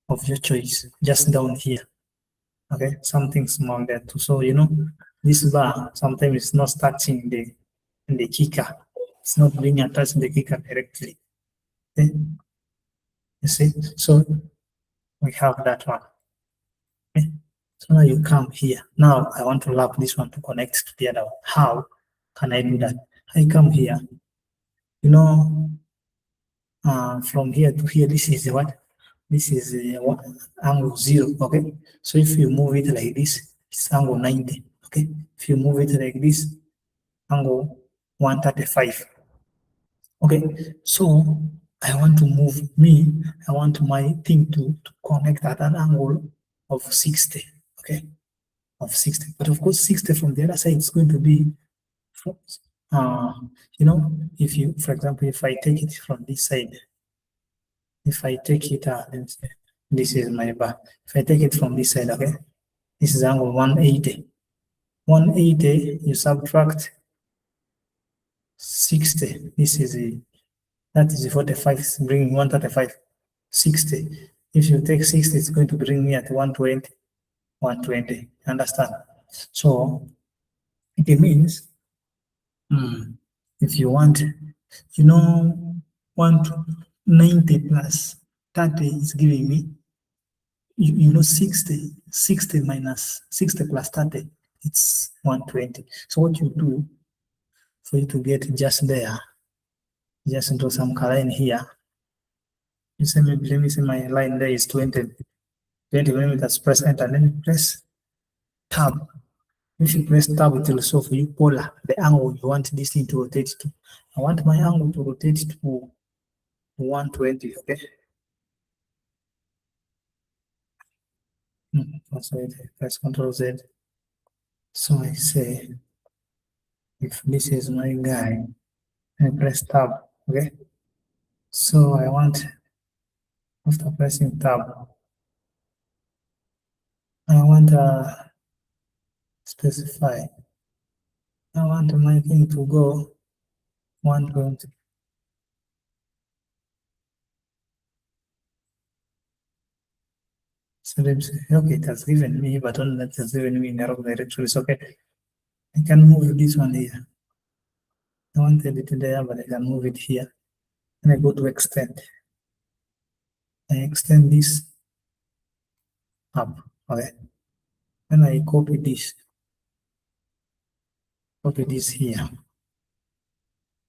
of your choice just down here. Okay, something small there too. So you know this bar sometimes it's not touching the kicker. It's not being attached to the kicker directly. Okay? You see? So we have that one. Okay? So now you come here. Now I want to lap this one to connect to the other one. How can I do that? I come here. You know, from here to here, this is what? This is angle 0, okay? So if you move it like this, it's angle 90, okay? If you move it like this, angle 135. Okay, so I want to move I want my thing to connect at an angle of 60, okay? Of 60. But of course, 60 from the other side is going to be, uh, you know, if you, for example, if I take it from this side, if I take it, this is my bar. If I take it from this side, okay, this is angle 180. 180, you subtract 60. This is that is 45, it's bringing 135. 60. If you take 60, it's going to bring me at 120. 120. Understand? So it means if you want, you know, 190 plus 30 is giving me, you know, 60 minus 60 plus 30, it's 120. So what you do for you to get just there, just draw some color in here. You say maybe, let me say my line there is 20 millimeters, press enter, and then press tab. If you press tab, it will show for you polar, the angle you want this thing to rotate to. I want my angle to rotate to 120, okay? That's right, press Ctrl Z. So I say, if this is my guy, I press tab, okay? So I want, after pressing tab, I want to specify. I want my thing to go 120. So let's say, okay, it has given me, but only that has given me in the wrong direction. It's okay. I can move this one here. I wanted it there, but I can move it here. And I go to extend. I extend this up. Okay. Then I copy this here.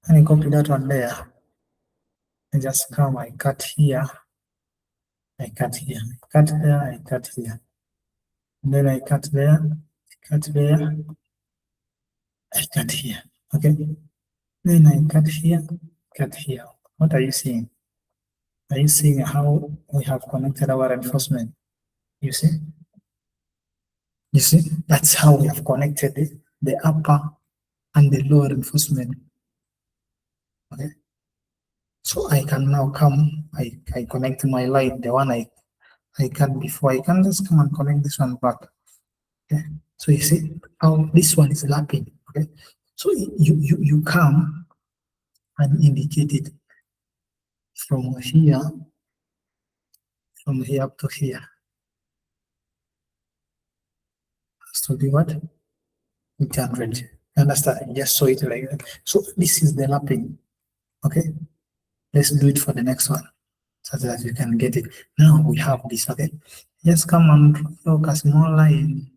And I copy that one there. I just come, I cut here. I cut here. I cut there, I cut here. And then I cut there, cut there, I cut here. Okay. Then I cut here, cut here. What are you seeing? Are you seeing how we have connected our reinforcement? You see? You see? That's how we have connected the upper and the lower reinforcement. Okay. So I can now come, I connect my line, the one I cut before. I can just come and connect this one back. Okay. So you see how this one is lapping. Okay, so you come and indicate it from here up to here. Has to be what? 800. Understand? Just show it like that. So this is the lapping. Okay, let's do it for the next one so that you can get it. Now we have this. Okay, just come and draw a small line.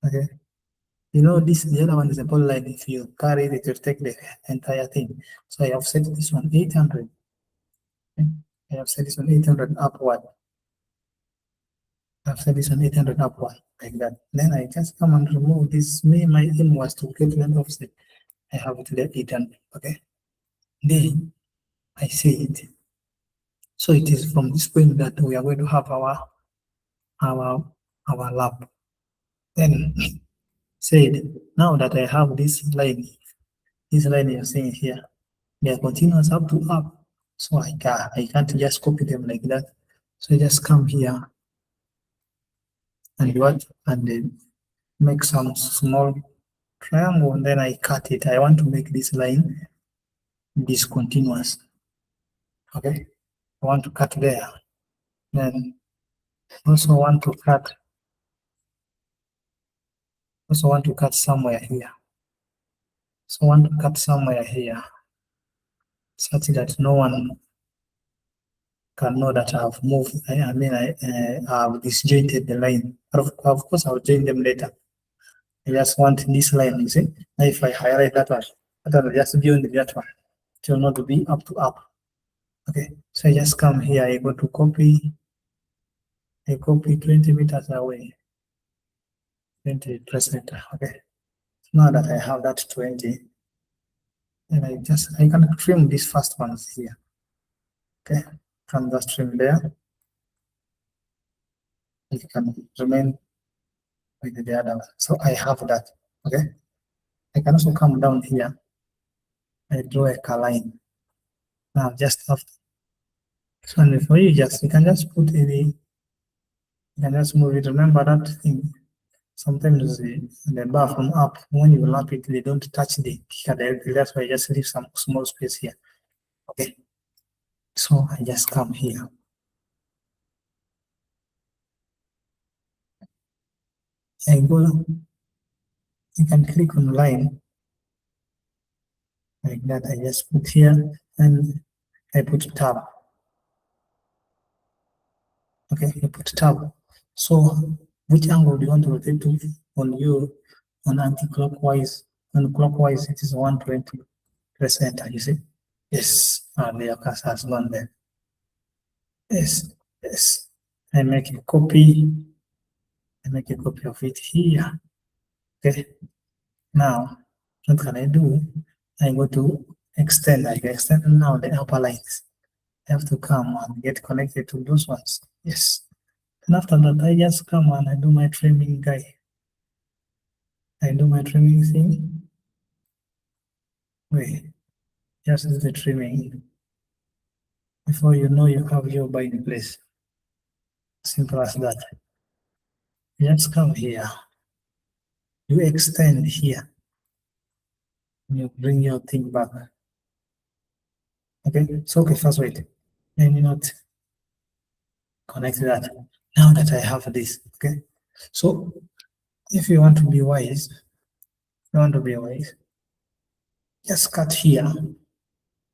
Okay, you know this, the other one is a polyline. If you carry it, it will take the entire thing. So I have set this one 800. Okay? I have set this one 800 upward. I've set this one 800 upward like that. Then I just come and remove this. My aim was to calculate offset. I have it there 800. Okay. Then I say it. So it is from this point that we are going to have our lab. Then said, now that I have this line you're seeing here, they are continuous up to up. So I can't just copy them like that. So I just come here and then make some small triangle, and then I cut it. I want to make this line discontinuous. Okay, I want to cut there. Then also want to cut somewhere here. So I want to cut somewhere here such that no one can know that I've moved. I've disjointed the line. Of course, I'll join them later. I just want this line, you see. Now if I highlight that one will just be on that one. It will not be up to up. Okay, so I just come here, I go to copy. I copy 20 meters away. 20%. Okay. Now that I have that 20, and I can trim these first ones here. Okay, can just trim there. It can remain with the other one. So I have that. Okay. I can also come down here. I draw a line. Now just after. So for you can just put any, you can just move it. Remember that thing. Sometimes the bar from up, when you lap it, they don't touch the kicker directly. That's why I just leave some small space here. Okay. So I just come here. I go, you can click on line like that. I just put here and I put tab. Okay, I put tab. So which angle do you want to rotate to on you on anti-clockwise? On clockwise, it is 120%. You see? Yes, and the cursor has gone there. Yes, yes. I make a copy. I make a copy of it here. Okay. Now, what can I do? I go to extend. I can extend now the upper lines. I have to come and get connected to those ones. Yes. And after that, I just come and I do my trimming guy. I do my trimming thing. Wait, just do the trimming. Before you know, you have your bar in place. Simple as that. Just come here. You extend here. You bring your thing back. Okay, so okay, first wait. Let me not connect that. Now that I have this, okay. So if you want to be wise, just cut here.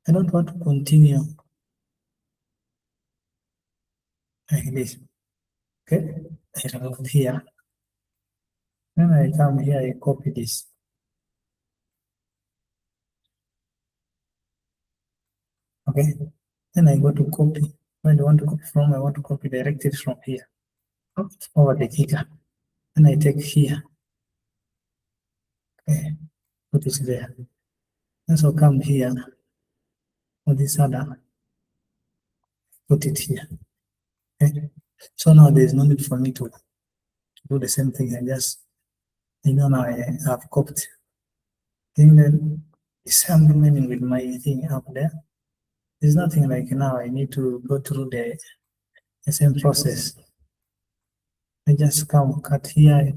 I don't want to continue like this. Okay, I remove here. Then I come here, I copy this. Okay, then I go to copy. When I want to copy from, I want to copy directly from here over the kicker. Then I take here. Okay, put it there. And so come here for this other, put it here. Okay, so now there is no need for me to do the same thing. I just, now I have copied. Then the same remaining with my thing up there. There's nothing like now I need to go through the same process. I just come cut here,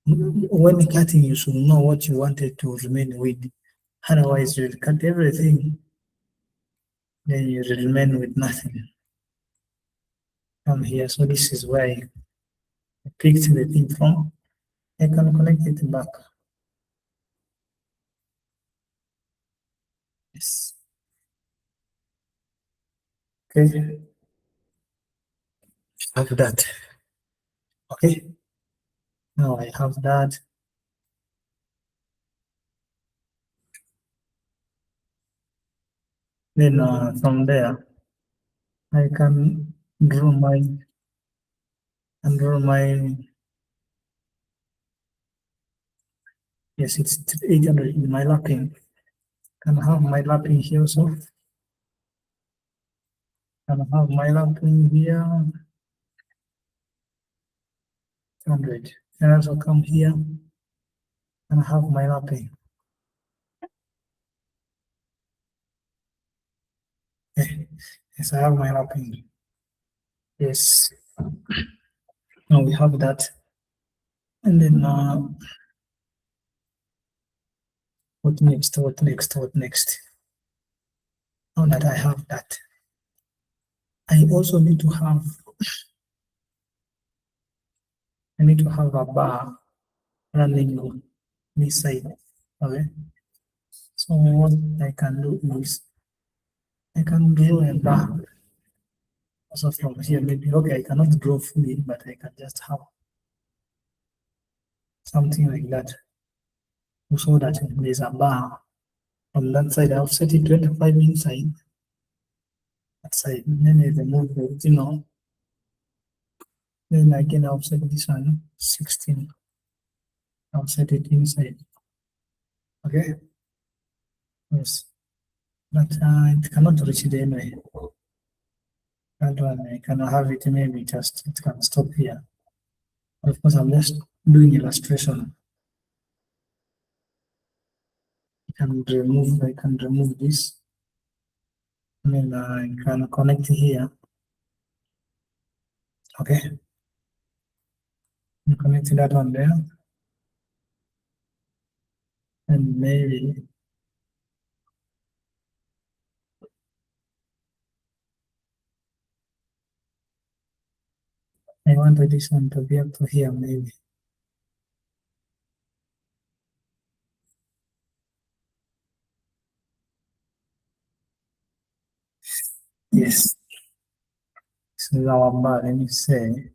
when cutting, you should know what you wanted to remain with. Otherwise, you'll cut everything, then you remain with nothing. Come here. So this is where I picked the thing from. I can connect it back. Yes. Okay. Have that. Okay. Now I have that. Then from there, I can draw my yes, it's 800 in my lapping. Can have my lapping here also. Can have my lapping here. 100. And also come here and have my lapping. Okay. Yes, I have my lapping. Yes. Now we have that. And then what next? What next? What next? Now that I have that, I also need to have a bar running on this side. Okay. So what I can do is I can draw a bar. Also from here, maybe okay, I cannot draw fully, but I can just have something like that. So that there's a bar from that side. I've set it 25 inside that side. Then I remove the original. Then again I'll set this one 16. I'll set it inside. Okay. Yes. But it cannot reach it anyway. That one I cannot have it, maybe just it can stop here. Of course, I'm just doing illustration. I can remove this. And then I can connect here. Okay. I'm connecting that one there. And maybe I want this one to be up to here, maybe. Yes. This is our bar, let me say.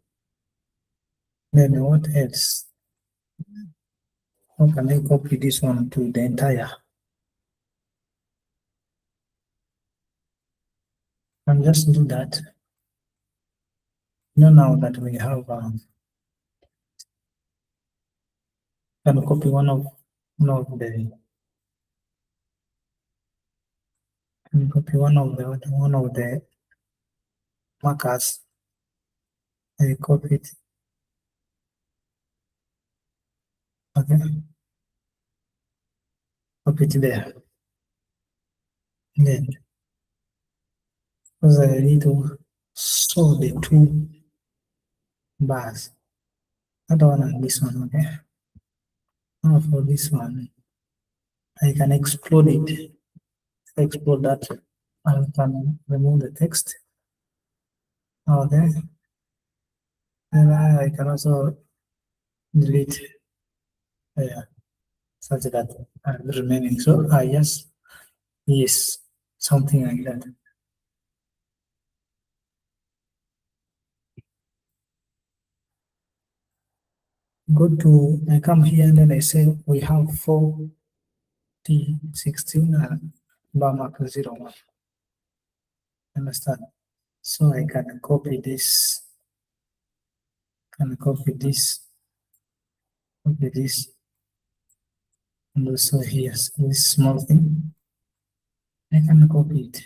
Then what else? How can I copy this one to the entire? And just do that. Now that we have, can copy one of the markers. I copy it. Okay. Copy it there. Then, because I need to show the two bars. That one and this one, okay? Now for this one, I can explode it. Explode that. I can remove the text. Okay. And I can also delete such that the remaining. So yes, something like that. I come here and then I say we have 4T16 and bar marker 01. Understand? So I can copy this, copy this, and also here, this small thing. I can copy it.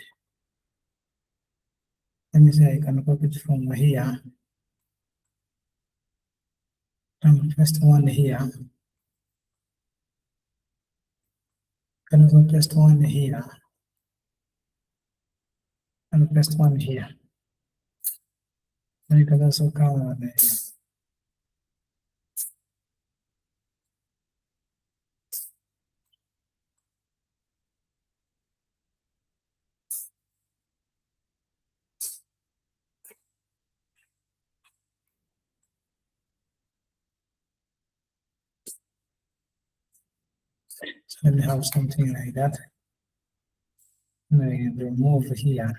Let me say I can copy it from here. And first one here. Can also paste one here. And paste one here. And you can also come on So let me have something like that. Let me remove here.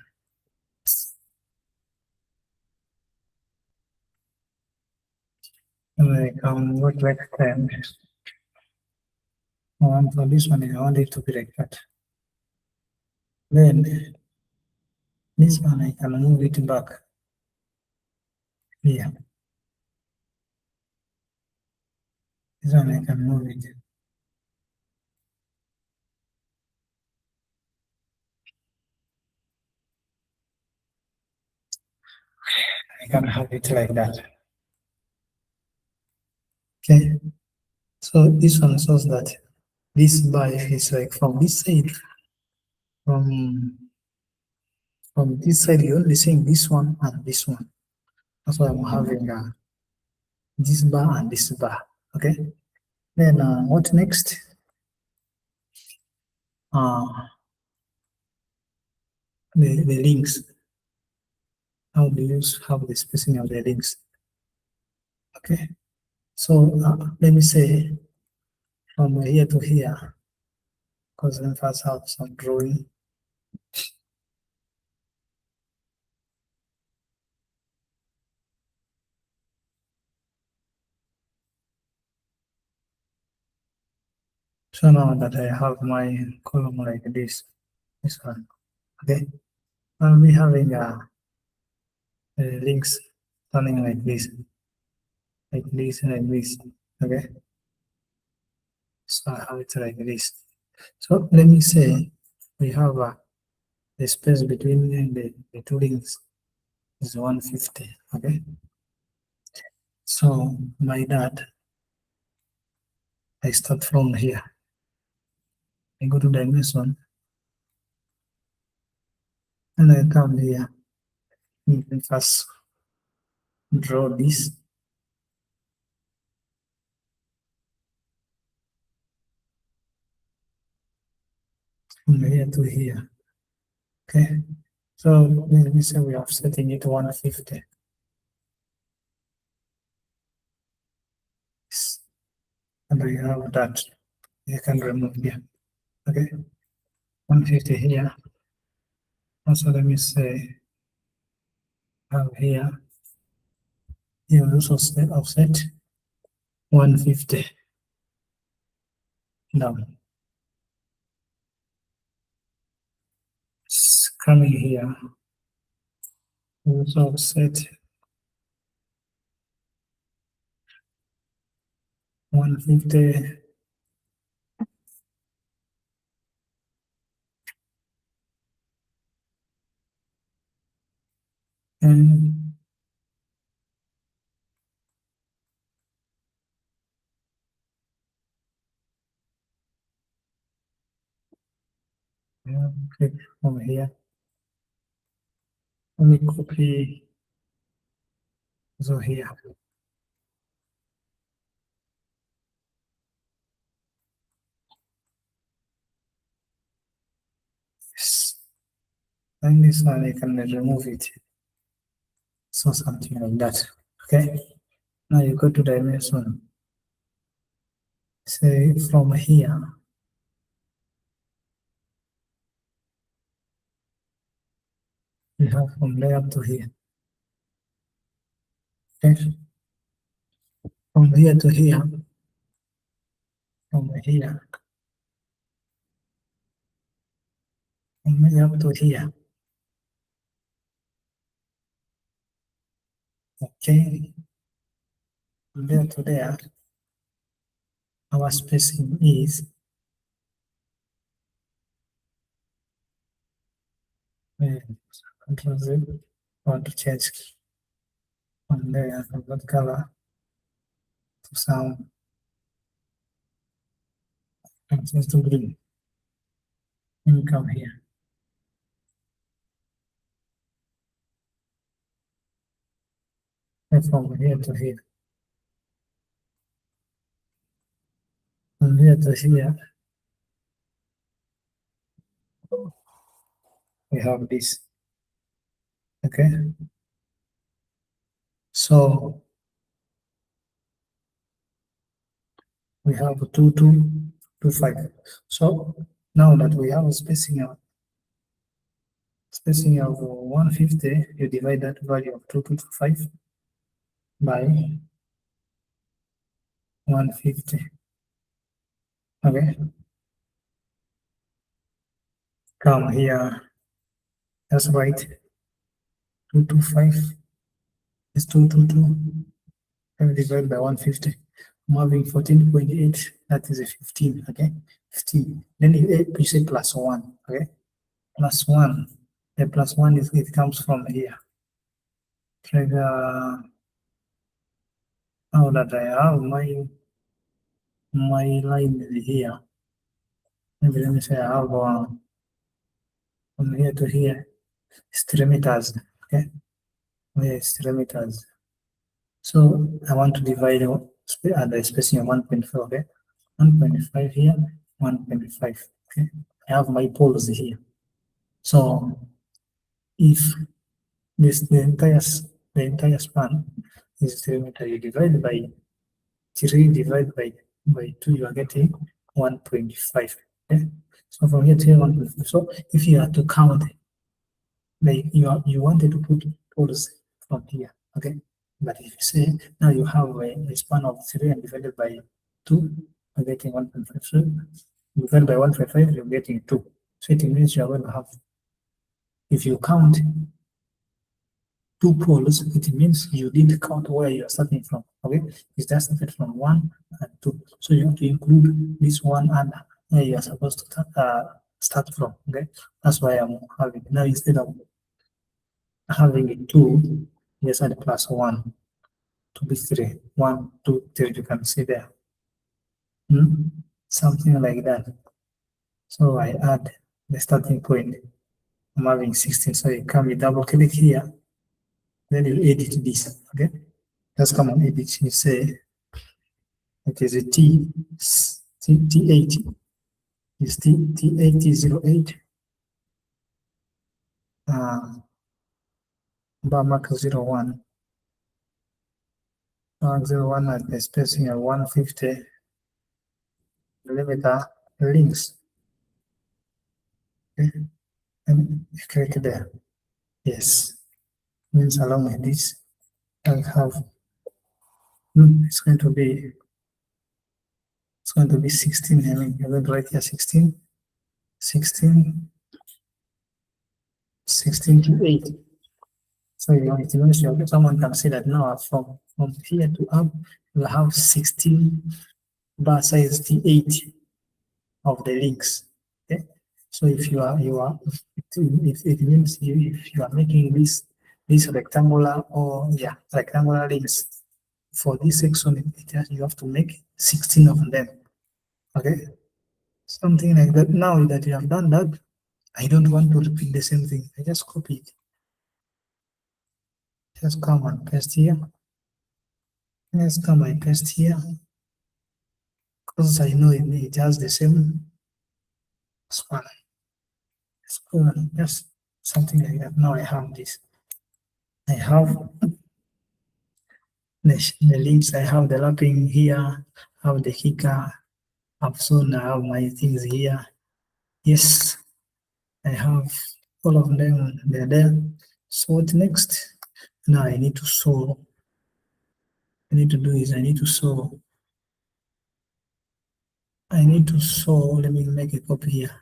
And I can work like that. And for this one, I want it to be like that. Then this one, I can move it back here. This one, I can move it. I can have it like that. Okay. So this one shows that this bar is like from this side, from this side, you're only seeing this one and this one. That's why I'm having this bar and this bar. Okay. Then what next? The links. How do you have the spacing of the links? Okay. So let me say from here to here, because let me first have some drawing. So now that I have my column like this one, okay, I'll be having links turning like this, like this, like this, okay. So I have it like this. So let me say we have the space between the two links is 150, okay. So by that, I start from here. I go to dimension and I come here. You can first draw this. From here to here. Okay. So let me say we are setting it to 150. And we have that. You can remove here. Okay. 150 here. Also let me say have here. You also set offset 150 down. Coming here. Also offset 150. And click over here. Let me copy so here. Yes. And this one I can remove it. So something like that. Okay. Now you go to dimension. Say from here. You have from there to here. Okay. From here to here. From here. From here to here. Okay. From there to there. Our spacing is Control Z. Want to change from there from that color to sound and change to green. And come here. And from here to here. From here to here. We have this. Okay. So we have 2, 2. 25. So now that we have a spacing of 150, you divide that value of 2225 by 150. Okay, come here. That's right. 225 is 222. And divided by 150. I'm having 14.8. That is a 15. Okay, 15. Then you say plus 1. Okay, plus 1. The plus 1 is it comes from here. Like now that I have my line here. Maybe let me say I have from here to here. It's 3 meters. Okay, here is 3 meters. So I want to divide the spacing of 1.5. Okay, 1.5 here, 1.5. Okay, I have my poles here. So if the entire span is 3 meters, you divide by 3 divided by 2, you are getting 1.5. Okay? So from here to here, 1.5. So if you are to count, like you wanted to put poles from here, okay? But if you say now you have a span of 3 and divided by 2, you're getting 1.5. So divided by 1.5, you're getting 2. So it means you are going to have, if you count 2 poles, it means you didn't count where you are starting from. Okay, you just started from 1 and 2. So you have to include this 1 and where you are supposed to start from. Okay, that's why I'm having now instead of having a 2, just add plus 1 to be 3. 1, 2, 3, you can see there. Something like that. So I add the starting point. I'm having 16. So you come, you double click here, then you edit this. Okay, just come and edit. You say it is a T80 is T8008 bar mark 01 mark 01 at the spacing of 150 millimeter links. Okay, and you click there. Yes, means along with this I have it's going to be 16. I mean, you're going to write here 16 to 8. So it means someone can say that now from here to up, you have 16 bar size T8 of the links. Okay, so if it means if you are making this rectangular or rectangular links for this section, you have to make 16 of them. Okay, something like that. Now that you have done that, I don't want to repeat the same thing. I just copy it. Just come and paste here. Let's come and paste here because I know it has the same span. Just something like that. Now I have this. I have the leaves. I have the lapping here. I have the kicker. Soon I have my things here. Yes, I have all of them. They're there. So what next? Now I need to sew. I need to do is I need to sew. Let me make a copy here.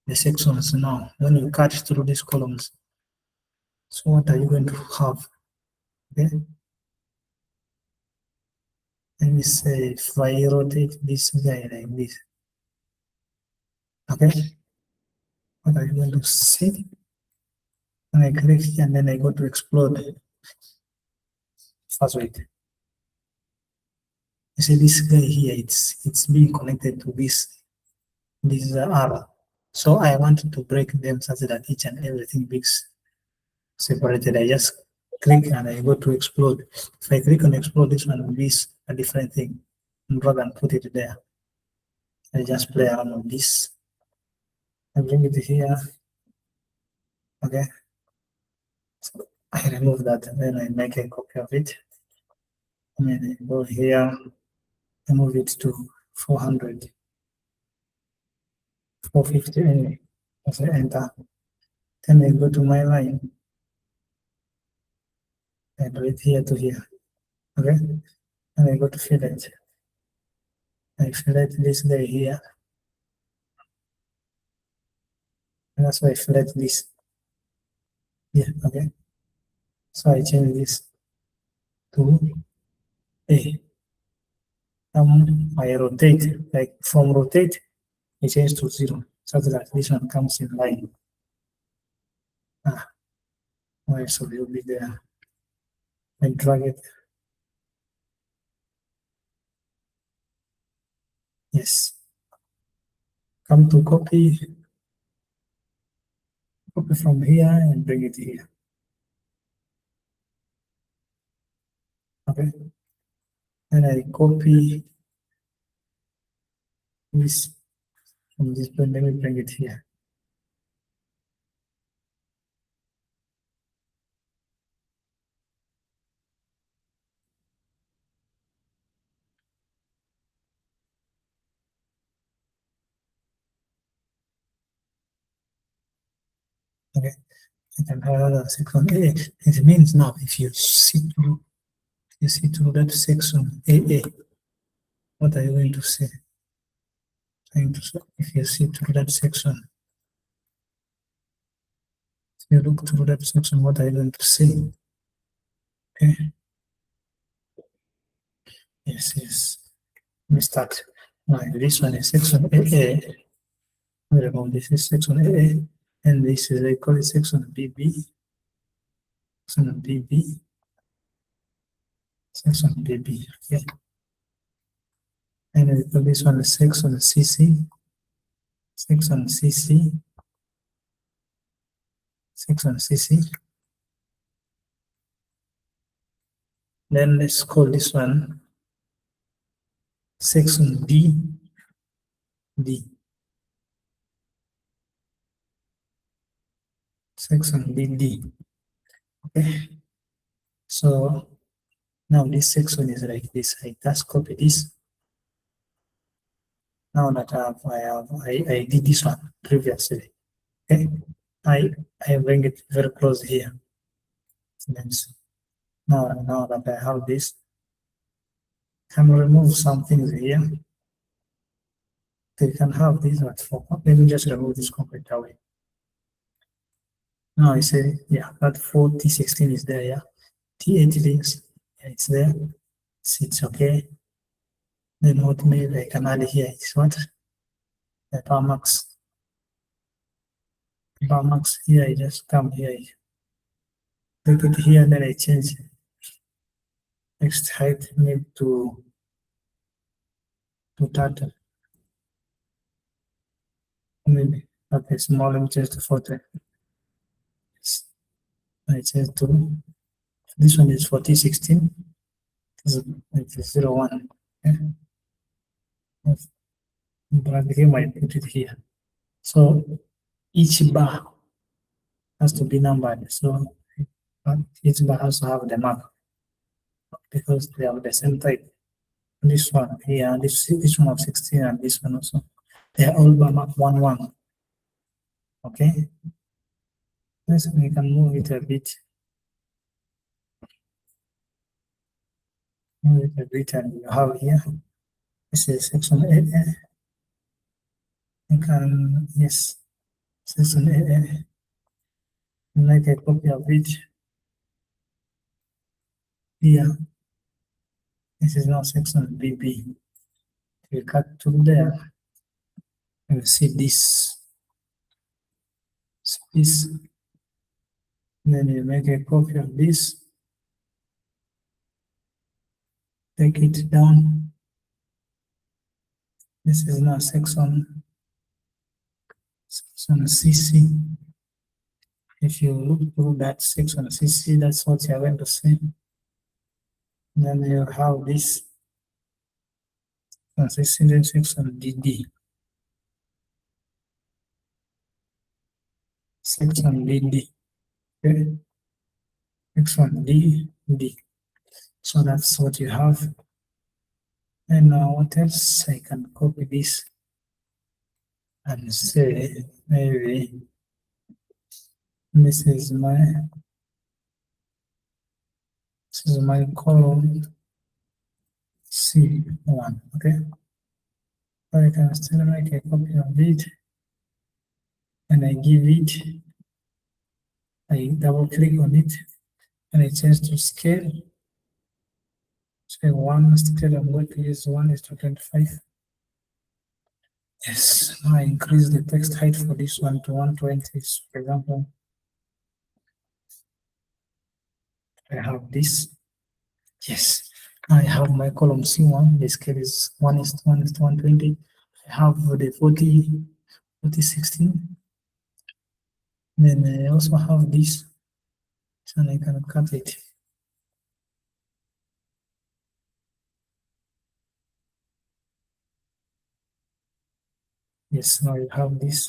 The sections now. When you cut through these columns, so what are you going to have? Okay. Let me say if I rotate this guy like this. Okay. What are you going to see? And I click here and then I go to explode. First wait. You see this guy here, it's being connected to this arrow. So I want to break them such that each and everything is separated. I just click and I go to explode. If I click on explode, this one will be a different thing. And drag and put it there. I just play around with this. I bring it here. Okay. So I remove that and then I make a copy of it. And then I go here, I move it to 400. 450 anyway. I say enter. Then I go to my line and read here to here. Okay, and I go to fillet. I fillet this guy here, and that's why I fillet this here. Okay, so I change this to A. I rotate, like from rotate, I change to 0, so that this one comes in line. Why so it will be there. I drag it. Yes. Come to copy from here and bring it here. Okay. And I copy this from this point, let me bring it here. Okay. I can have another section A. It means now if you see through that section AA, what are you going to see? If you see through that section, if you look through that section, what are you going to see? Okay. Yes, yes. Let me start. Now this one is section AA. This is section AA, and this is I call it section BB. Section BB. Section BB. Okay. And I call this one section CC. Section CC. Section CC. Then let's call this one section D. D. Section DD. Okay. So now this section is like this. I just copy this. Now that I did this one previously. Okay. I bring it very close here. Now that I have this, I can remove some things here. They can have this, but let me just remove this complete away. Now I say, yeah, that 4016 is there, yeah. T80 links, yeah, it's there. It's okay. Then what maybe I can add here is what? The bar max. Bar max here, I just come here. Take it here, then I change next height maybe to 30. Maybe okay, small, let me change to 40. Yes. I change to this one is 4016. It is 01. Okay. But again, I put it here. So each bar has to be numbered. So each bar has to have the mark because they have the same type. This one here, this one of 16, and this one also. They are all bar mark 11. Okay. Yes, we can move it a bit. Move it a bit, and you have here. This is section AA. You can, yes, section AA. Make a copy of it here. This is now section BB. You cut through there. You see this. Then you make a copy of this. Take it down. This is now section CC. If you look through that section CC, that's what you're going to see. Then you have this section DD. Section DD. Okay. Section DD. So that's what you have. And now what else? I can copy this and say maybe this is my column C1. Okay, so I can still make a copy of it and I give it, I double click on it and I change to scale. Say one scale, I'm going to use 1:25. Yes, now I increase the text height for this one to 120. So for example, I have this. Yes, I have my column C1. The scale is 1:1:120. I have the 40:16. Then I also have this, so I can cut it. Yes, now you have this.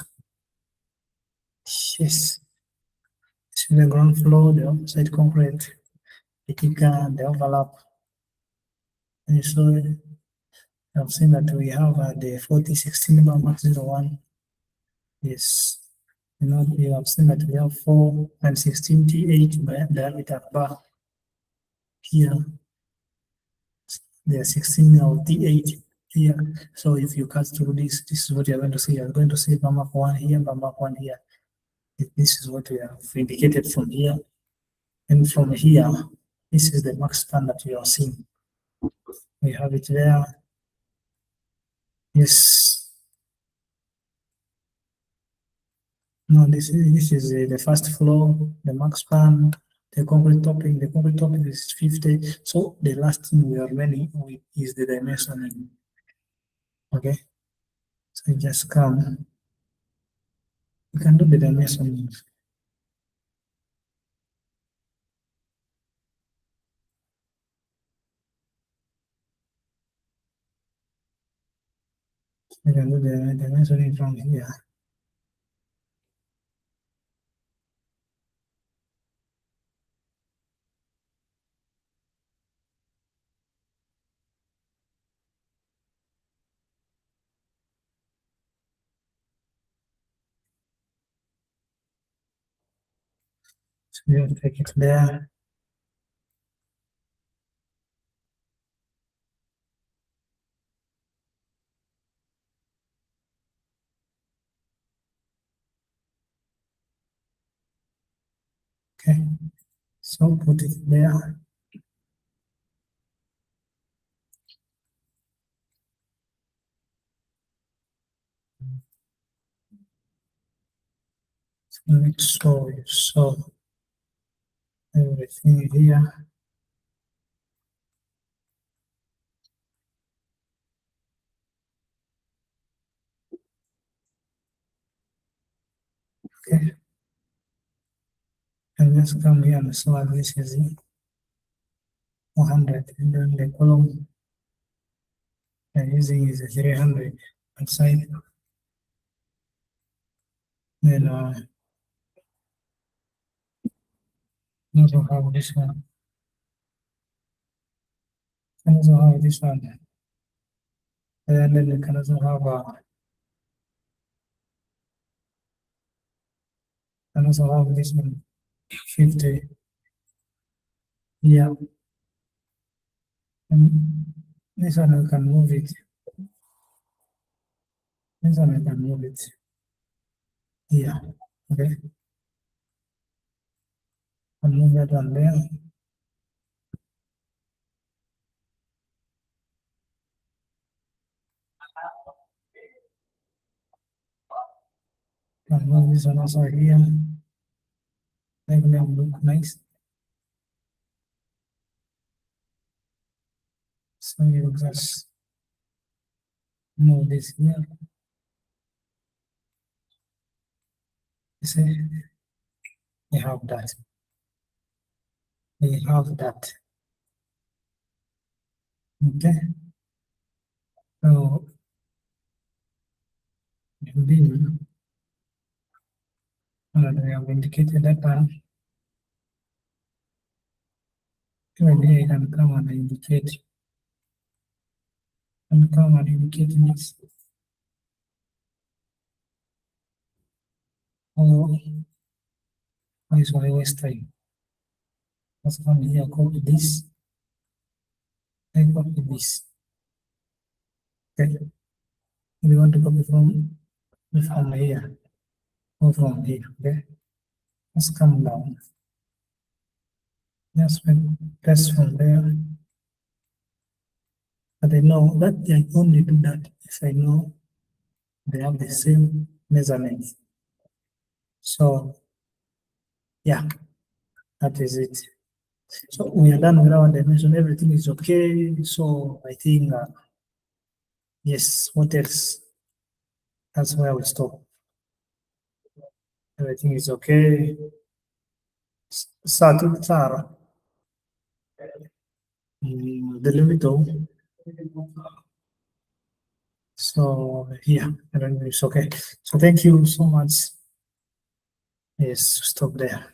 Yes, this is the ground floor, the outside concrete, the kicker, and the overlap. And so I've seen that we have the 4016 by Max 01. Yes, you have seen that we have 4 and 16 T8 by diameter bar here. There are 16 of T8 here. So if you cut through this is what you're going to see. You're going to see bar mark 1 here, bar mark 1 here. This is what we have indicated from here. And from here, this is the Maxpan that you are seeing. We have it there. Yes. No, this is the first floor, the Maxpan, the concrete topping. The concrete topping is 50. So the last thing we are running with is the dimensioning. Okay. So you just come. You can do the dimensioning. You can do the dimensioning from here. So you take it there. Okay. So put it there. So make sure you saw everything here. Okay. And just come here and select this is 100. And then the column I'm using is 300 outside. Then also have this one. And also have this one. And then you can also have and also have this one 50. Yeah. And this one you can move it. This one you can move it. Yeah. Okay. I'll move that one there. I'll move this one also here. Make them look nice. So you just move this here. You see, we have that. We have that. Okay. So beam that we have indicated that one. Even here you can come and indicate. And come and indicate this. Oh, this one I waste time. Let's come here, copy this, and copy this. Okay. We want to copy from here, or from here. Okay. Let's come down. Just press from there. But I know that I only do that if I know they have the same measurements. So yeah, that is it. So we are done with our dimension. Everything is okay. So I think yes. What else? That's where we stop. Everything is okay. Sarah, the limit of. So yeah, everything is okay. So thank you so much. Yes, stop there.